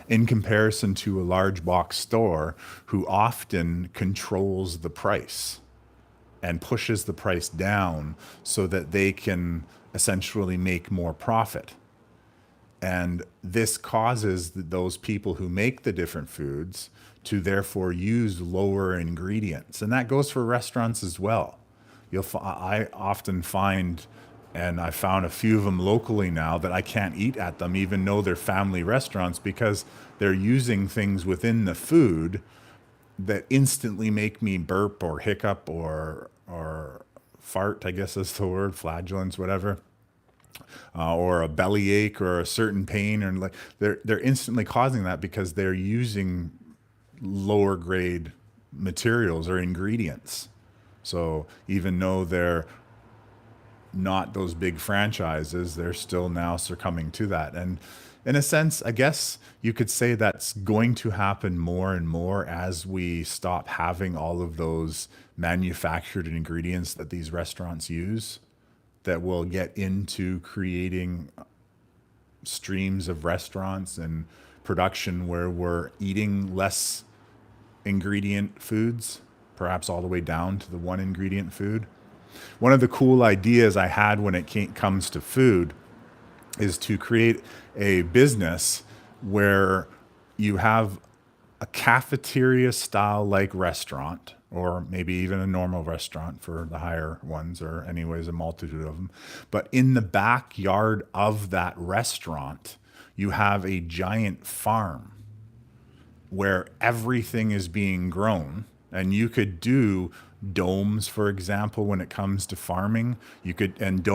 in comparison to a large box store who often controls the price and pushes the price down so that they can essentially make more profit. And this causes those people who make the different foods to therefore use lower ingredients. And that goes for restaurants as well. I often find, and I found a few of them locally now, that I can't eat at them, even though they're family restaurants, because they're using things within the food that instantly make me burp or hiccup or fart, I guess is the word, flatulence, whatever. Or a bellyache or a certain pain, or like they're instantly causing that because they're using lower grade materials or ingredients. So even though they're not those big franchises, they're still now succumbing to that. And in a sense, I guess you could say that's going to happen more and more as we stop having all of those manufactured ingredients that these restaurants use, that will get into creating streams of restaurants and production where we're eating less ingredient foods, perhaps all the way down to the one ingredient food. One of the cool ideas I had when it comes to food is to create a business where You have a cafeteria style like restaurant, or maybe even a normal restaurant for the higher ones, or anyways, a multitude of them. But in the backyard of that restaurant, you have a giant farm where everything is being grown. And you could do domes, for example, when it comes to farming. You could, and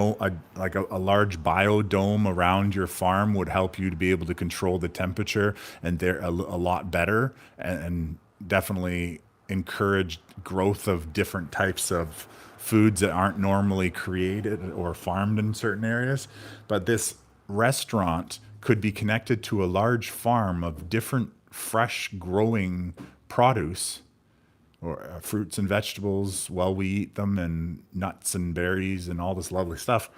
like a large biodome around your farm would help you to be able to control the temperature and they're a lot better, and definitely encourage growth of different types of foods that aren't normally created or farmed in certain areas. But this restaurant could be connected to a large farm of different fresh growing produce, or fruits and vegetables while we eat them, and nuts and berries and all this lovely stuff,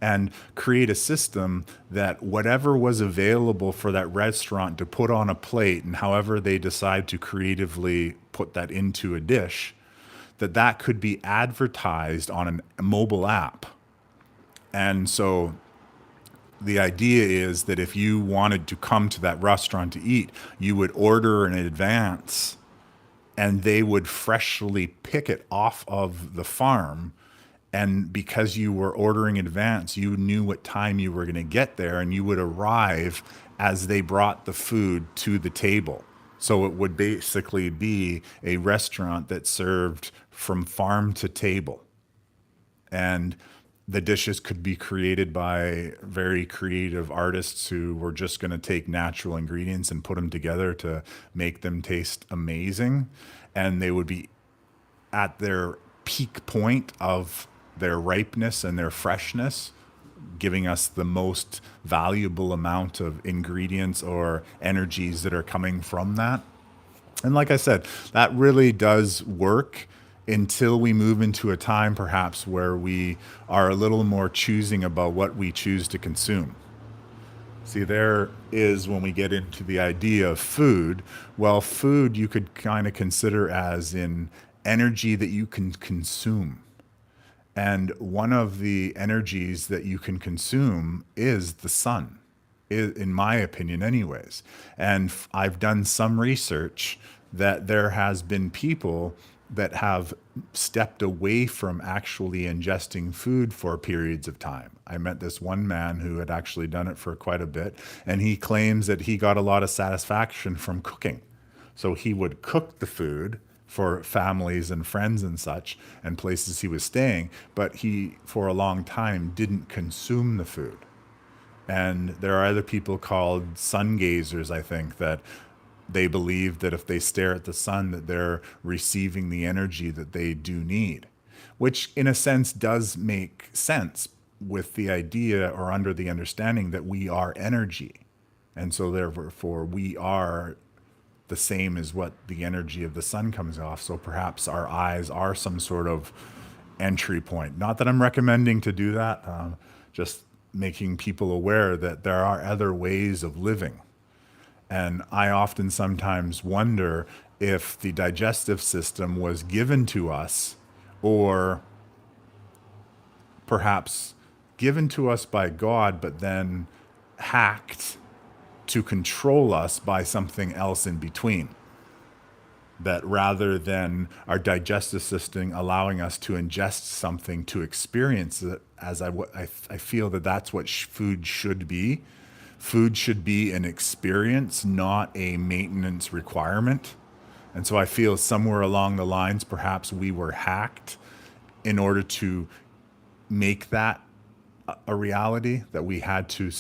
and create a system that whatever was available for that restaurant to put on a plate, and however they decide to creatively put that into a dish, that could be advertised on a mobile app. And so the idea is that if you wanted to come to that restaurant to eat, you would order in advance and they would freshly pick it off of the farm. And because you were ordering in advance, you knew what time you were going to get there, and you would arrive as they brought the food to the table. So it would basically be a restaurant that served from farm to table. And the dishes could be created by very creative artists who were just going to take natural ingredients and put them together to make them taste amazing. And they would be at their peak point of their ripeness and their freshness, giving us the most valuable amount of ingredients or energies that are coming from that. And like I said, that really does work until we move into a time perhaps where we are a little more choosing about what we choose to consume. See, there is when we get into the idea of food, well, food you could kind of consider as in energy that you can consume. And one of the energies that you can consume is the sun, in my opinion, anyways. And I've done some research that there has been people that have stepped away from actually ingesting food for periods of time. I met this one man who had actually done it for quite a bit, and he claims that he got a lot of satisfaction from cooking. So he would cook the food for families and friends and such and places he was staying, but he, for a long time, didn't consume the food. And there are other people called sun gazers, I think, that they believe that if they stare at the sun, that they're receiving the energy that they do need, which in a sense does make sense with the idea or under the understanding that we are energy. And so therefore we are the same as what the energy of the sun comes off. So perhaps our eyes are some sort of entry point. Not that I'm recommending to do that, just making people aware that there are other ways of living. And I often sometimes wonder if the digestive system was given to us, or perhaps given to us by God, but then hacked to control us by something else in between. That rather than our digestive system allowing us to ingest something to experience it, as I feel that that's what food should be. Food should be an experience, not a maintenance requirement. And so I feel somewhere along the lines, perhaps we were hacked in order to make that a reality, that we had to,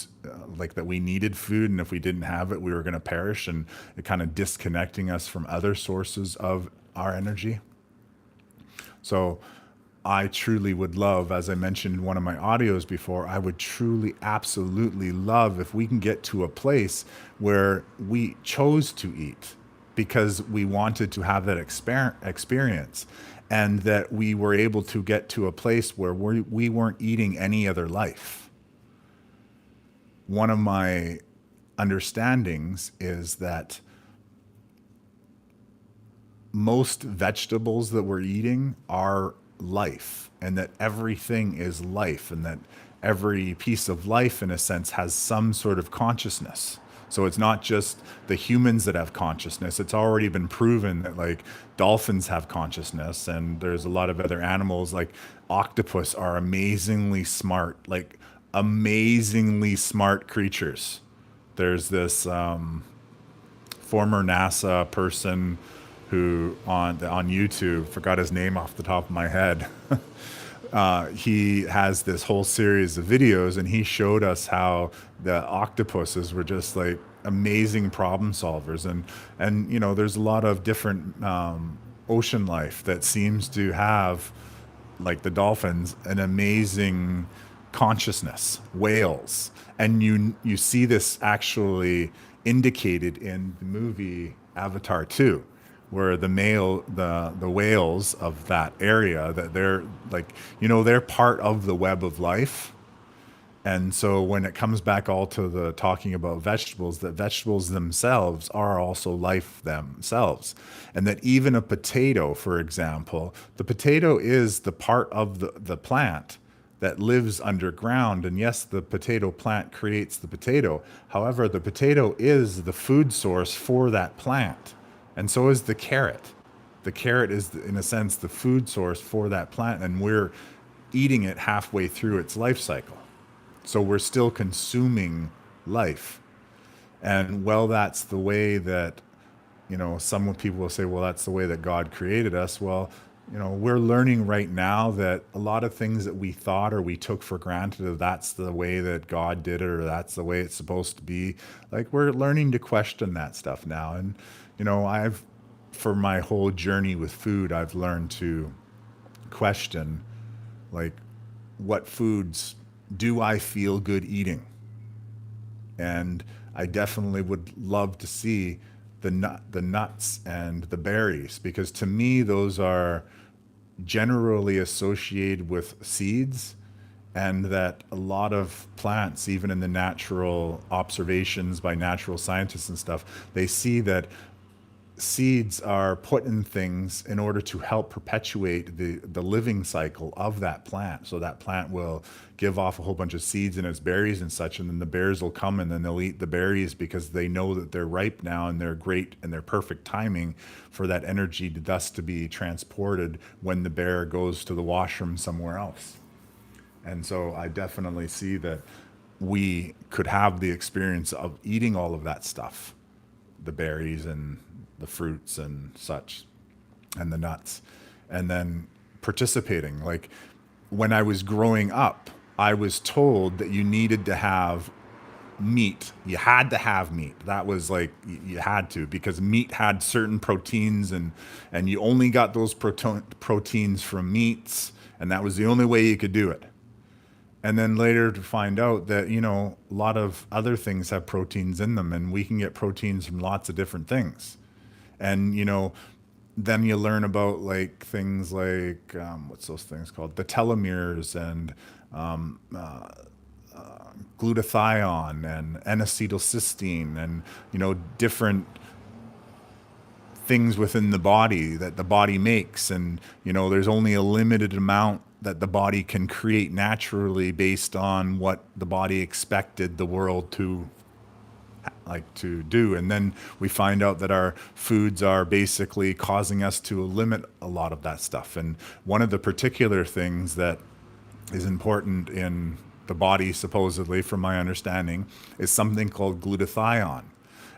like, that we needed food. And if we didn't have it, we were going to perish, and it kind of disconnecting us from other sources of our energy. So I truly would love, as I mentioned in one of my audios before, I would truly, absolutely love if we can get to a place where we chose to eat because we wanted to have that experience, and that we were able to get to a place where we weren't eating any other life. One of my understandings is that most vegetables that we're eating are life, and that everything is life, and that every piece of life in a sense has some sort of consciousness. So it's not just the humans that have consciousness. It's already been proven that like dolphins have consciousness, and there's a lot of other animals like octopus are amazingly smart, like amazingly smart creatures. There's this former NASA person who on YouTube, forgot his name off the top of my head. He has this whole series of videos, and he showed us how the octopuses were just like amazing problem solvers, and you know, there's a lot of different ocean life that seems to have, like the dolphins, an amazing consciousness, whales, and you see this actually indicated in the movie Avatar 2, where the whales of that area, that they're like, you know, they're part of the web of life. And so when it comes back all to the talking about vegetables, that vegetables themselves are also life themselves. And that even a potato, for example, the potato is the part of the plant that lives underground. And yes, the potato plant creates the potato. However, the potato is the food source for that plant. And so is the carrot. The carrot is, in a sense, the food source for that plant. And we're eating it halfway through its life cycle. So we're still consuming life. And well, that's the way that, you know, some people will say, well, that's the way that God created us. Well, you know, we're learning right now that a lot of things that we thought or we took for granted, that that's the way that God did it, or that's the way it's supposed to be. Like, we're learning to question that stuff now. And, you know, for my whole journey with food, I've learned to question, like, what foods do I feel good eating? And I definitely would love to see the nuts and the berries, because to me those are generally associated with seeds, and that a lot of plants, even in the natural observations by natural scientists and stuff, they see that seeds are put in things in order to help perpetuate the living cycle of that plant. So that plant will give off a whole bunch of seeds and its berries and such, and then the bears will come and then they'll eat the berries because they know that they're ripe now and they're great and they're perfect timing for that energy to thus to be transported when the bear goes to the washroom somewhere else. And so I definitely see that we could have the experience of eating all of that stuff, the berries and the fruits and such, and the nuts, and then participating. Like, when I was growing up, I was told that you needed to have meat. You had to have meat. That was like, you had to, because meat had certain proteins, and you only got those proteins from meats, and that was the only way you could do it. And then later to find out that, you know, a lot of other things have proteins in them, and we can get proteins from lots of different things. And, you know, then you learn about like things like, what's those things called? The telomeres, and glutathione and N-acetylcysteine, and, you know, different things within the body that the body makes. And, you know, there's only a limited amount that the body can create naturally based on what the body expected the world to like to do. And then we find out that our foods are basically causing us to limit a lot of that stuff. And one of the particular things that is important in the body, supposedly, from my understanding, is something called glutathione.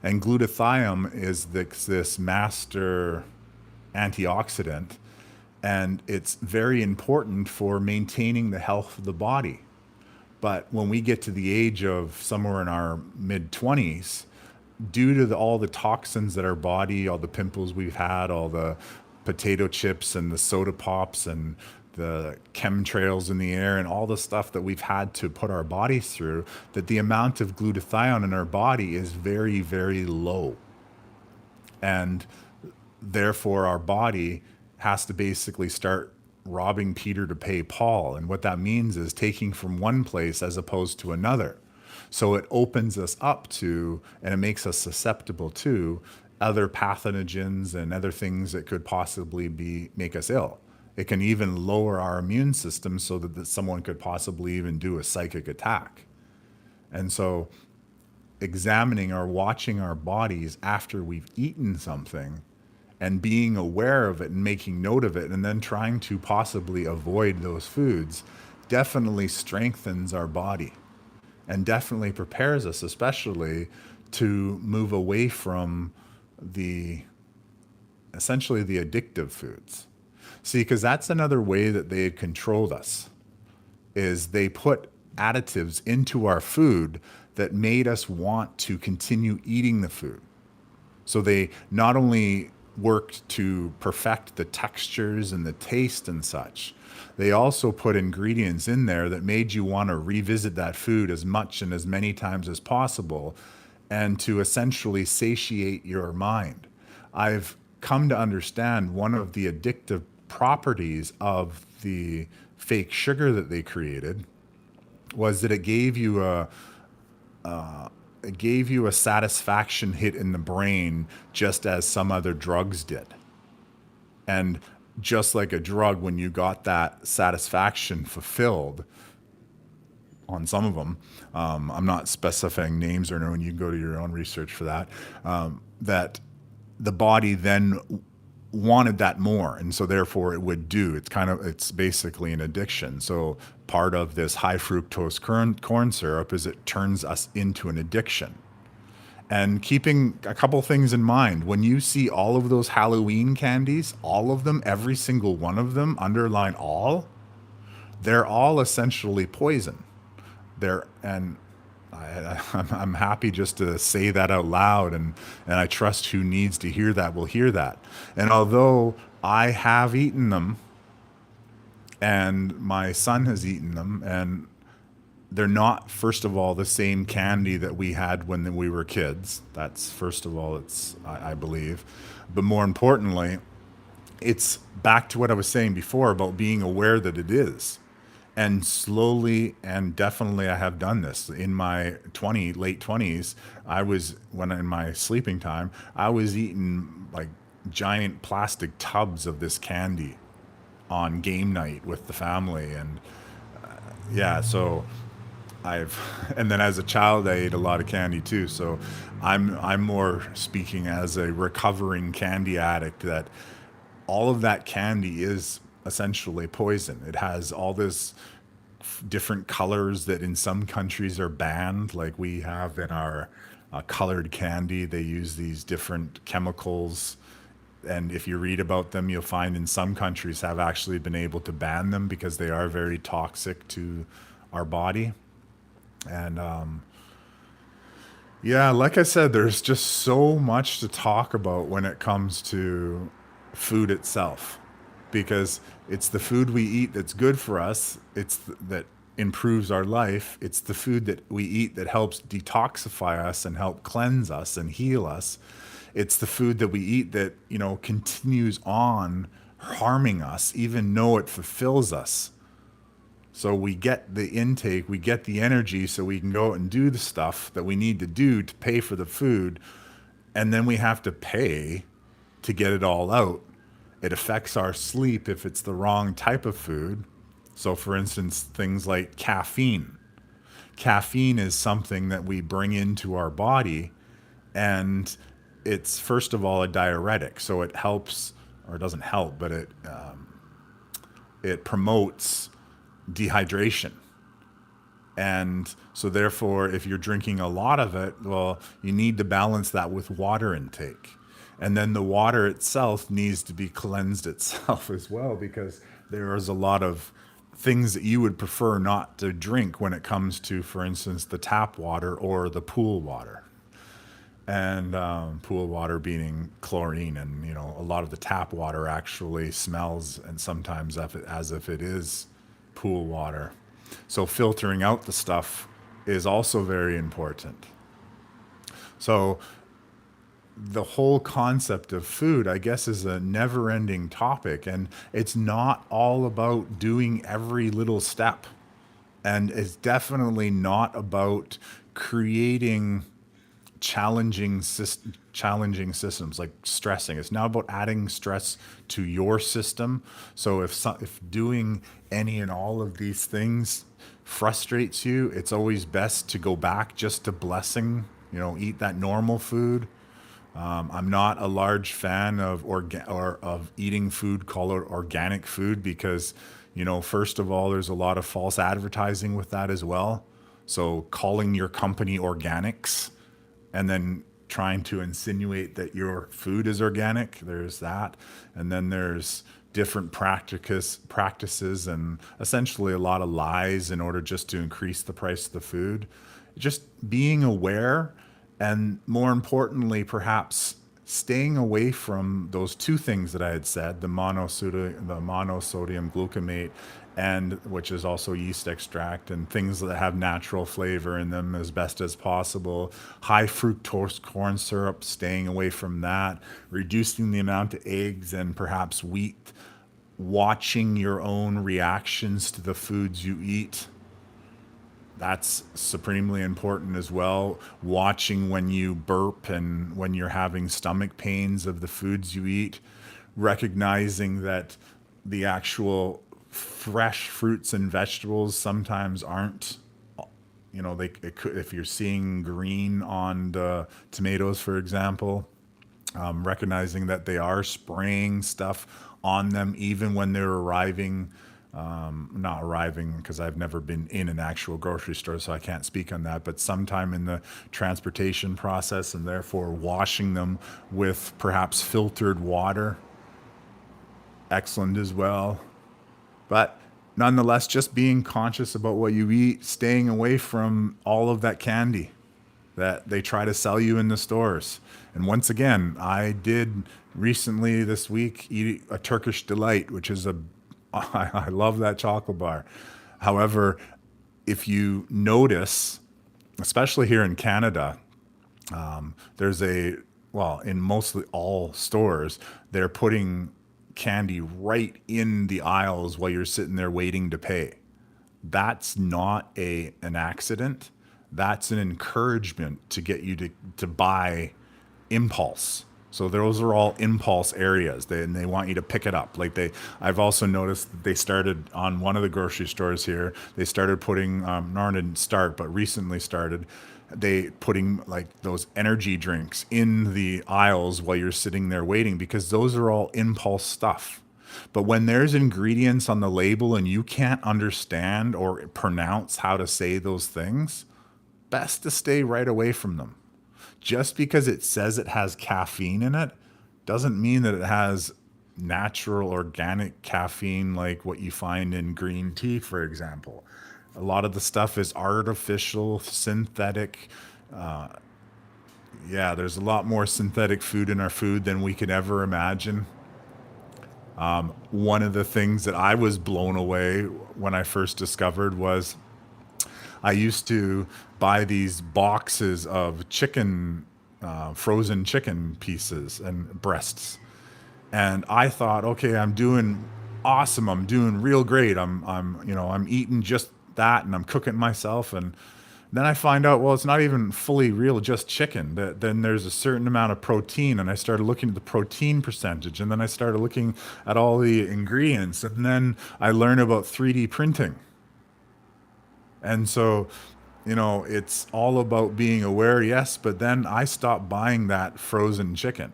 And glutathione is this master antioxidant, and it's very important for maintaining the health of the body. But when we get to the age of somewhere in our mid 20s, due to all the toxins that our body, all the pimples we've had, all the potato chips and the soda pops and the chemtrails in the air and all the stuff that we've had to put our bodies through, that the amount of glutathione in our body is very, very low. And therefore our body has to basically start robbing Peter to pay Paul. And what that means is taking from one place as opposed to another. So it opens us up to, and it makes us susceptible to other pathogens and other things that could possibly make us ill. It can even lower our immune system so that someone could possibly even do a psychic attack. And so examining or watching our bodies after we've eaten something and being aware of it and making note of it and then trying to possibly avoid those foods definitely strengthens our body and definitely prepares us, especially to move away from the essentially the addictive foods. See, because that's another way that they had controlled us is they put additives into our food that made us want to continue eating the food. So they not only worked to perfect the textures and the taste and such, they also put ingredients in there that made you want to revisit that food as much and as many times as possible and to essentially satiate your mind. I've come to understand one of the addictive properties of the fake sugar that they created was that it gave you a satisfaction hit in the brain just as some other drugs did. And just like a drug, when you got that satisfaction fulfilled on some of them, I'm not specifying names or no, and you can go to your own research for that, that the body then wanted that more, and so therefore it would do it's basically an addiction. So part of this high fructose corn syrup is it turns us into an addiction. And keeping a couple things in mind, when you see all of those Halloween candies, all of them, every single one of them, underline all, they're all essentially poison. And I'm happy just to say that out loud, and I trust who needs to hear that will hear that. And although I have eaten them, and my son has eaten them, and they're not, first of all, the same candy that we had when we were kids. That's, first of all, I believe. But more importantly, it's back to what I was saying before about being aware that it is. And slowly and definitely I have done this. In my late 20s, when in my sleeping time, I was eating like giant plastic tubs of this candy on game night with the family. And yeah, so I've, and then as a child, I ate a lot of candy too. So I'm more speaking as a recovering candy addict that all of that candy is essentially poison. It has all this different colors that in some countries are banned, like we have in our colored candy. They use these different chemicals. And if you read about them, you'll find in some countries have actually been able to ban them because they are very toxic to our body. And yeah, like I said, there's just so much to talk about when it comes to food itself because it's the food we eat that's good for us. That improves our life. It's the food that we eat that helps detoxify us and help cleanse us and heal us. It's the food that we eat that, continues on harming us, even though it fulfills us. So we get the intake, we get the energy so we can go out and do the stuff that we need to do to pay for the food. And then we have to pay to get it all out. It affects our sleep if it's the wrong type of food. So for instance, things like caffeine. Caffeine is something that we bring into our body, and it's first of all a diuretic. So it helps, or it doesn't help, but it promotes dehydration. And so therefore, if you're drinking a lot of it, well, you need to balance that with water intake. And then the water itself needs to be cleansed itself as well, because there is a lot of things that you would prefer not to drink when it comes to, for instance, the tap water or the pool water. And pool water being chlorine, and a lot of the tap water actually smells, and sometimes as if it is pool water. So filtering out the stuff is also very important. So the whole concept of food, I guess, is a never-ending topic, and it's not all about doing every little step, and it's definitely not about creating challenging systems like stressing. It's not about adding stress to your system. So if doing any and all of these things frustrates you, it's always best to go back just to blessing Eat that normal food. I'm not a large fan of of eating food called organic food because, first of all, there's a lot of false advertising with that as well. So calling your company organics and then trying to insinuate that your food is organic, there's that. And then there's different practices and essentially a lot of lies in order just to increase the price of the food. Just being aware, and more importantly, perhaps staying away from those two things that I had said, the monosodium glutamate, and which is also yeast extract, and things that have natural flavor in them as best as possible. High fructose corn syrup, staying away from that, reducing the amount of eggs and perhaps wheat, watching your own reactions to the foods you eat. That's supremely important as well. Watching when you burp and when you're having stomach pains of the foods you eat, recognizing that the actual fresh fruits and vegetables sometimes aren't, it could, if you're seeing green on the tomatoes, for example, recognizing that they are spraying stuff on them even when they're arriving. Not arriving because I've never been in an actual grocery store, so I can't speak on that, but sometime in the transportation process, and therefore washing them with perhaps filtered water. Excellent as well. But nonetheless, just being conscious about what you eat, staying away from all of that candy that they try to sell you in the stores. And once again, I did recently this week eat a Turkish Delight, which is I love that chocolate bar. However, if you notice, especially here in Canada, there's in mostly all stores, they're putting candy right in the aisles while you're sitting there waiting to pay. That's not an accident. That's an encouragement to get you to buy impulse. So those are all impulse areas, and they want you to pick it up. I've also noticed that they started on one of the grocery stores here. They started putting, nor didn't start, but recently started. They putting like those energy drinks in the aisles while you're sitting there waiting, because those are all impulse stuff. But when there's ingredients on the label and you can't understand or pronounce how to say those things, best to stay right away from them. Just because it says it has caffeine in it doesn't mean that it has natural organic caffeine like what you find in green tea, for example. A lot of the stuff is artificial, synthetic. Yeah, there's a lot more synthetic food in our food than we could ever imagine. One of the things that I was blown away when I first discovered was I used to buy these boxes of chicken, frozen chicken pieces and breasts, and I thought, okay, I'm doing awesome. I'm doing real great. I'm eating just that, and I'm cooking myself. And then I find out, well, it's not even fully real, just chicken. Then there's a certain amount of protein, and I started looking at the protein percentage, and then I started looking at all the ingredients, and then I learned about 3D printing. And so, it's all about being aware, yes, but then I stopped buying that frozen chicken.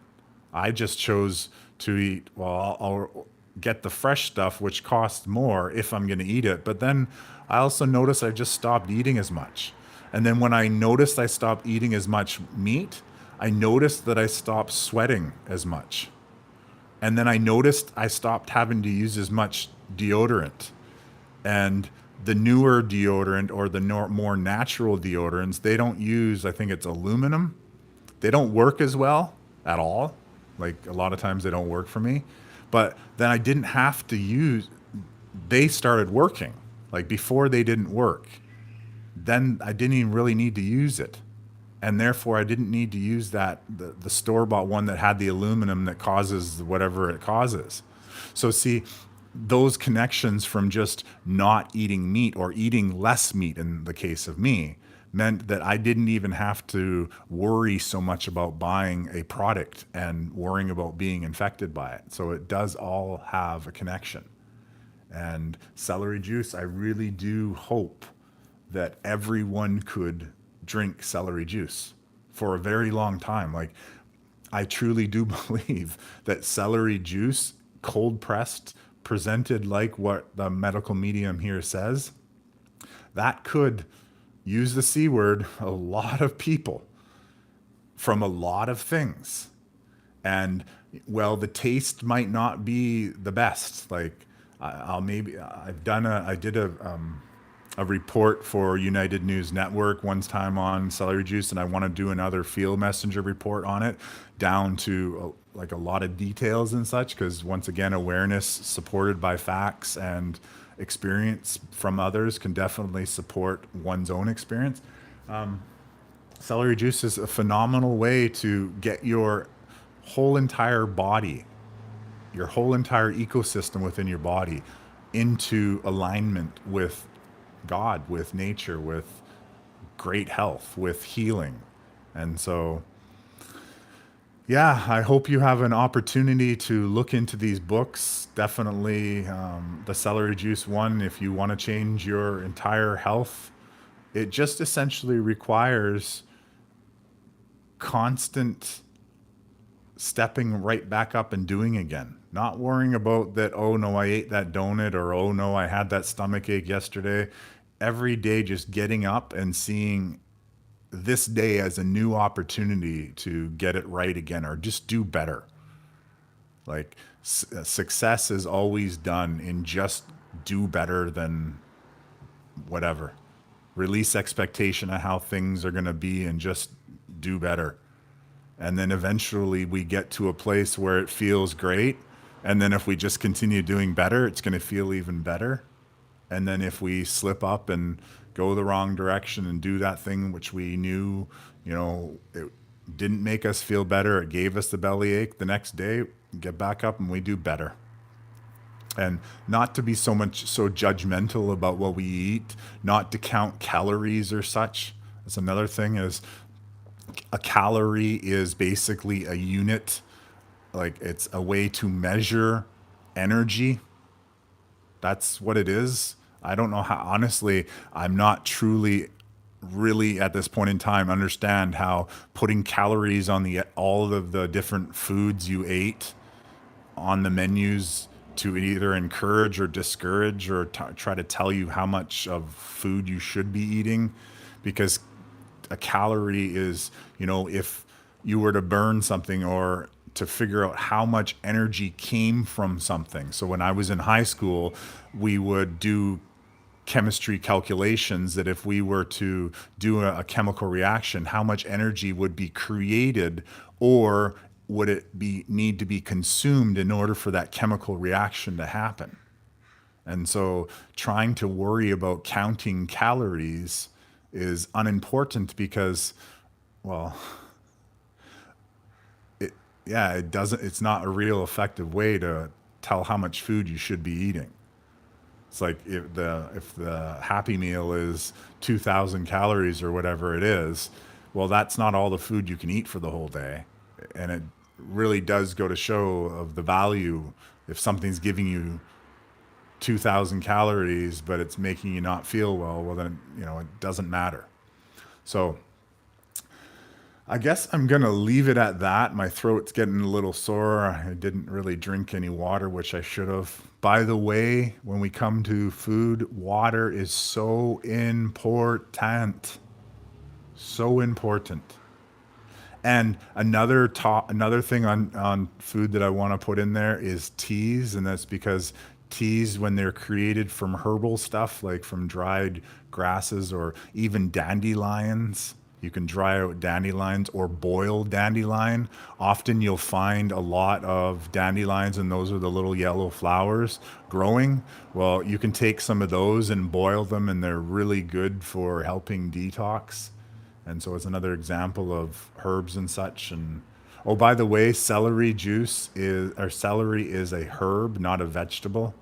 I just chose to eat, well, I'll get the fresh stuff, which costs more if I'm going to eat it. But then I also noticed I just stopped eating as much. And then when I noticed I stopped eating as much meat, I noticed that I stopped sweating as much. And then I noticed I stopped having to use as much deodorant. And the newer deodorant, or the more natural deodorants, they don't use, I think it's aluminum. They don't work as well at all. Like, a lot of times they don't work for me. But then I didn't have to use, they started working. Like, before they didn't work. Then I didn't even really need to use it. And therefore I didn't need to use the store-bought one that had the aluminum that causes whatever it causes. So see, those connections from just not eating meat, or eating less meat in the case of me, meant that I didn't even have to worry so much about buying a product and worrying about being infected by it. So it does all have a connection. And celery juice, I really do hope that everyone could drink celery juice for a very long time. Like, I truly do believe that celery juice, cold pressed, presented like what the medical medium here says, that could use the C word a lot of people from a lot of things. And well, the taste might not be the best. Like, I'll maybe I did a report for United News Network one time on celery juice, and I want to do another field messenger report on it, down to like a lot of details and such. Because once again, awareness supported by facts and experience from others can definitely support one's own experience. Celery juice is a phenomenal way to get your whole entire body, your whole entire ecosystem within your body into alignment with God, with nature, with great health, with healing. And so, yeah, I hope you have an opportunity to look into these books. Definitely the celery juice one, if you want to change your entire health. It just essentially requires constant stepping right back up and doing again. Not worrying about that, oh no, I ate that donut, or oh no, I had that stomach ache yesterday. Every day, just getting up and seeing this day as a new opportunity to get it right again, or just do better. Like, success is always done in just do better than whatever. Release expectation of how things are going to be and just do better. And then eventually we get to a place where it feels great. And then if we just continue doing better, it's going to feel even better. And then if we slip up and go the wrong direction and do that thing which we knew, it didn't make us feel better, it gave us the bellyache, the next day, get back up and we do better. And not to be so judgmental about what we eat, not to count calories or such. That's another thing, is a calorie is basically a unit, like it's a way to measure energy. That's what it is. I don't know how, honestly, I'm not truly really at this point in time understand how putting calories on the all of the different foods you ate on the menus to either encourage or discourage or try to tell you how much of food you should be eating. Because a calorie is, if you were to burn something or to figure out how much energy came from something. So when I was in high school, we would do chemistry calculations that if we were to do a chemical reaction, how much energy would be created, or would it need to be consumed in order for that chemical reaction to happen. And so trying to worry about counting calories is unimportant because, well, it's not a real effective way to tell how much food you should be eating. It's like if the Happy Meal is 2,000 calories or whatever it is, well, that's not all the food you can eat for the whole day. And it really does go to show of the value. If something's giving you 2,000 calories, but it's making you not feel well, then, it doesn't matter. So I guess I'm going to leave it at that. My throat's getting a little sore. I didn't really drink any water, which I should have. By the way, when we come to food, water is so important. So important. And another thing on food that I want to put in there is teas, and that's because teas, when they're created from herbal stuff, like from dried grasses or even dandelions, you can dry out dandelions or boil dandelion. Often you'll find a lot of dandelions, and those are the little yellow flowers growing. Well, you can take some of those and boil them, and they're really good for helping detox. And so it's another example of herbs and such. And oh, by the way, celery is a herb, not a vegetable.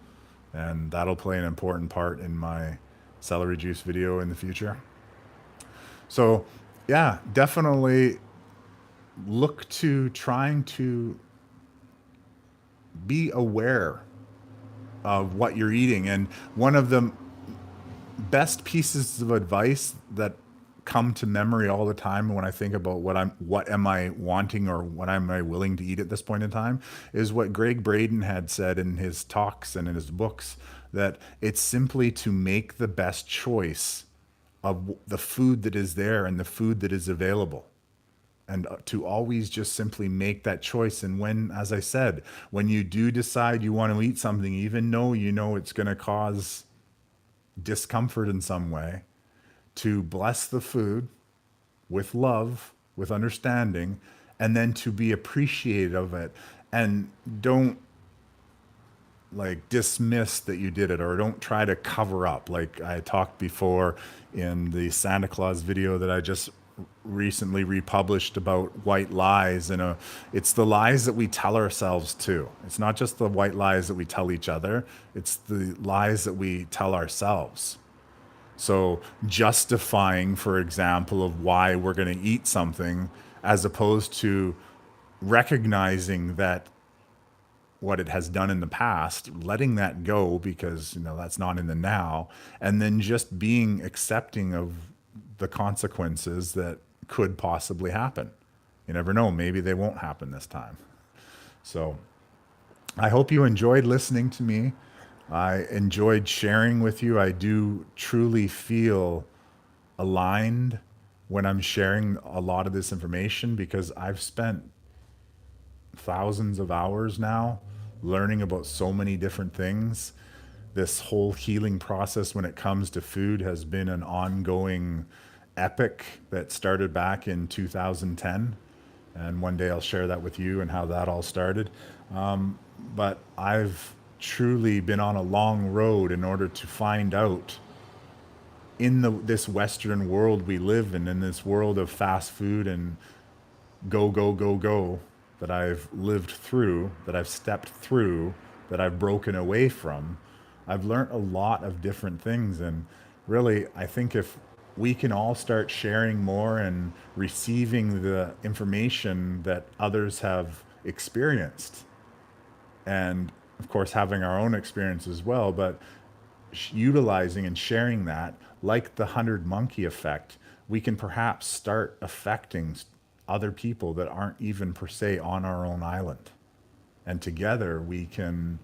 And that'll play an important part in my celery juice video in the future. So yeah, definitely look to trying to be aware of what you're eating. And one of the best pieces of advice that come to memory all the time when I think about what am I wanting or what am I willing to eat at this point in time is what Greg Braden had said in his talks and in his books, that it's simply to make the best choice of the food that is there and the food that is available, and to always just simply make that choice. And when, as I said, when you do decide you want to eat something, even though you know it's going to cause discomfort in some way, to bless the food with love, with understanding, and then to be appreciative of it. And don't like dismiss that you did it, or don't try to cover up. Like I talked before in the Santa Claus video that I just recently republished about white lies, and it's the lies that we tell ourselves too. It's not just the white lies that we tell each other, it's the lies that we tell ourselves. So justifying, for example, of why we're going to eat something, as opposed to recognizing that what it has done in the past, letting that go because that's not in the now, and then just being accepting of the consequences that could possibly happen. You never know, maybe they won't happen this time. So I hope you enjoyed listening to me. I enjoyed sharing with you. I do truly feel aligned when I'm sharing a lot of this information, because I've spent thousands of hours now learning about so many different things. This whole healing process when it comes to food has been an ongoing epic that started back in 2010. And one day I'll share that with you and how that all started. But I've truly been on a long road in order to find out, in this Western world we live in this world of fast food and go, go, go, go, that I've lived through, that I've stepped through, that I've broken away from. I've learned a lot of different things. And really, I think if we can all start sharing more and receiving the information that others have experienced, and of course having our own experience as well, but utilizing and sharing that, like the 100 monkey effect, we can perhaps start affecting other people that aren't even per se on our own island. And together we can,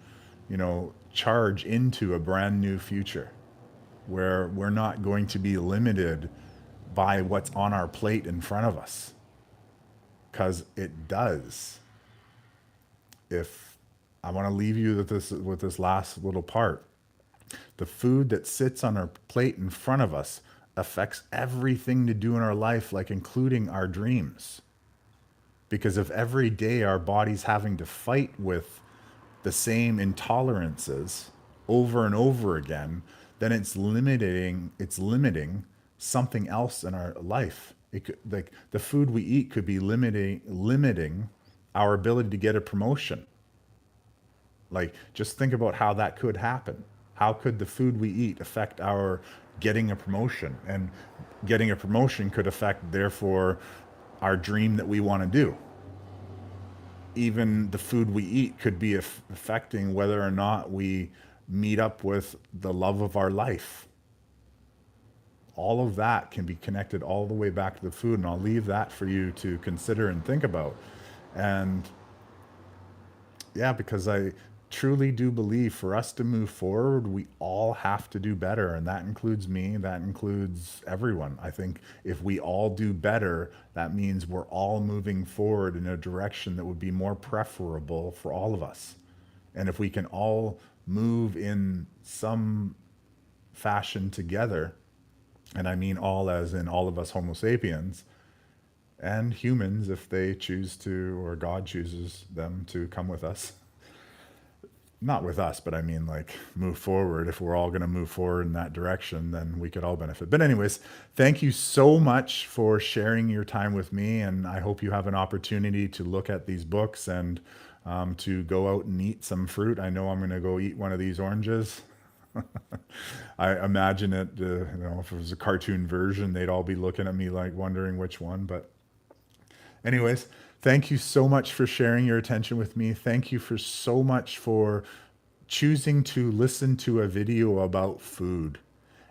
charge into a brand new future where we're not going to be limited by what's on our plate in front of us. Because it does. If I want to leave you with this last little part, the food that sits on our plate in front of us affects everything to do in our life, like including our dreams. Because if every day our body's having to fight with the same intolerances over and over again, then it's limiting something else in our life. It could, like the food we eat could be limiting our ability to get a promotion. Like, just think about how that could happen. How could the food we eat affect our getting a promotion? And getting a promotion could affect, therefore, our dream that we want to do. Even the food we eat could be affecting whether or not we meet up with the love of our life. All of that can be connected all the way back to the food, and I'll leave that for you to consider and think about. And yeah, because I truly do believe for us to move forward, we all have to do better. And that includes me, that includes everyone. I think if we all do better, that means we're all moving forward in a direction that would be more preferable for all of us. And if we can all move in some fashion together, and I mean all as in all of us Homo sapiens, and humans if they choose to, or God chooses them to come with us. Not with us, but I mean like move forward. If we're all going to move forward in that direction, then we could all benefit. But anyways, thank you so much for sharing your time with me. And I hope you have an opportunity to look at these books and to go out and eat some fruit. I know I'm going to go eat one of these oranges. I imagine it, if it was a cartoon version, they'd all be looking at me like wondering which one. But anyways, thank you so much for sharing your attention with me. Thank you for so much for choosing to listen to a video about food.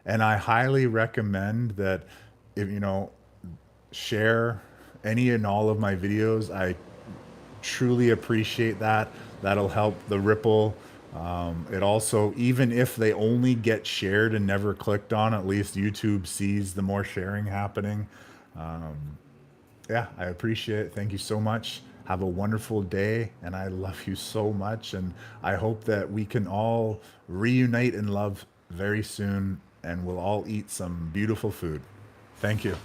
And I highly recommend that if share any and all of my videos. I truly appreciate that. That'll help the ripple. It also, even if they only get shared and never clicked on, at least YouTube sees the more sharing happening. Um, yeah, I appreciate it. Thank you so much. Have a wonderful day, and I love you so much. And I hope that we can all reunite in love very soon, and we'll all eat some beautiful food. Thank you.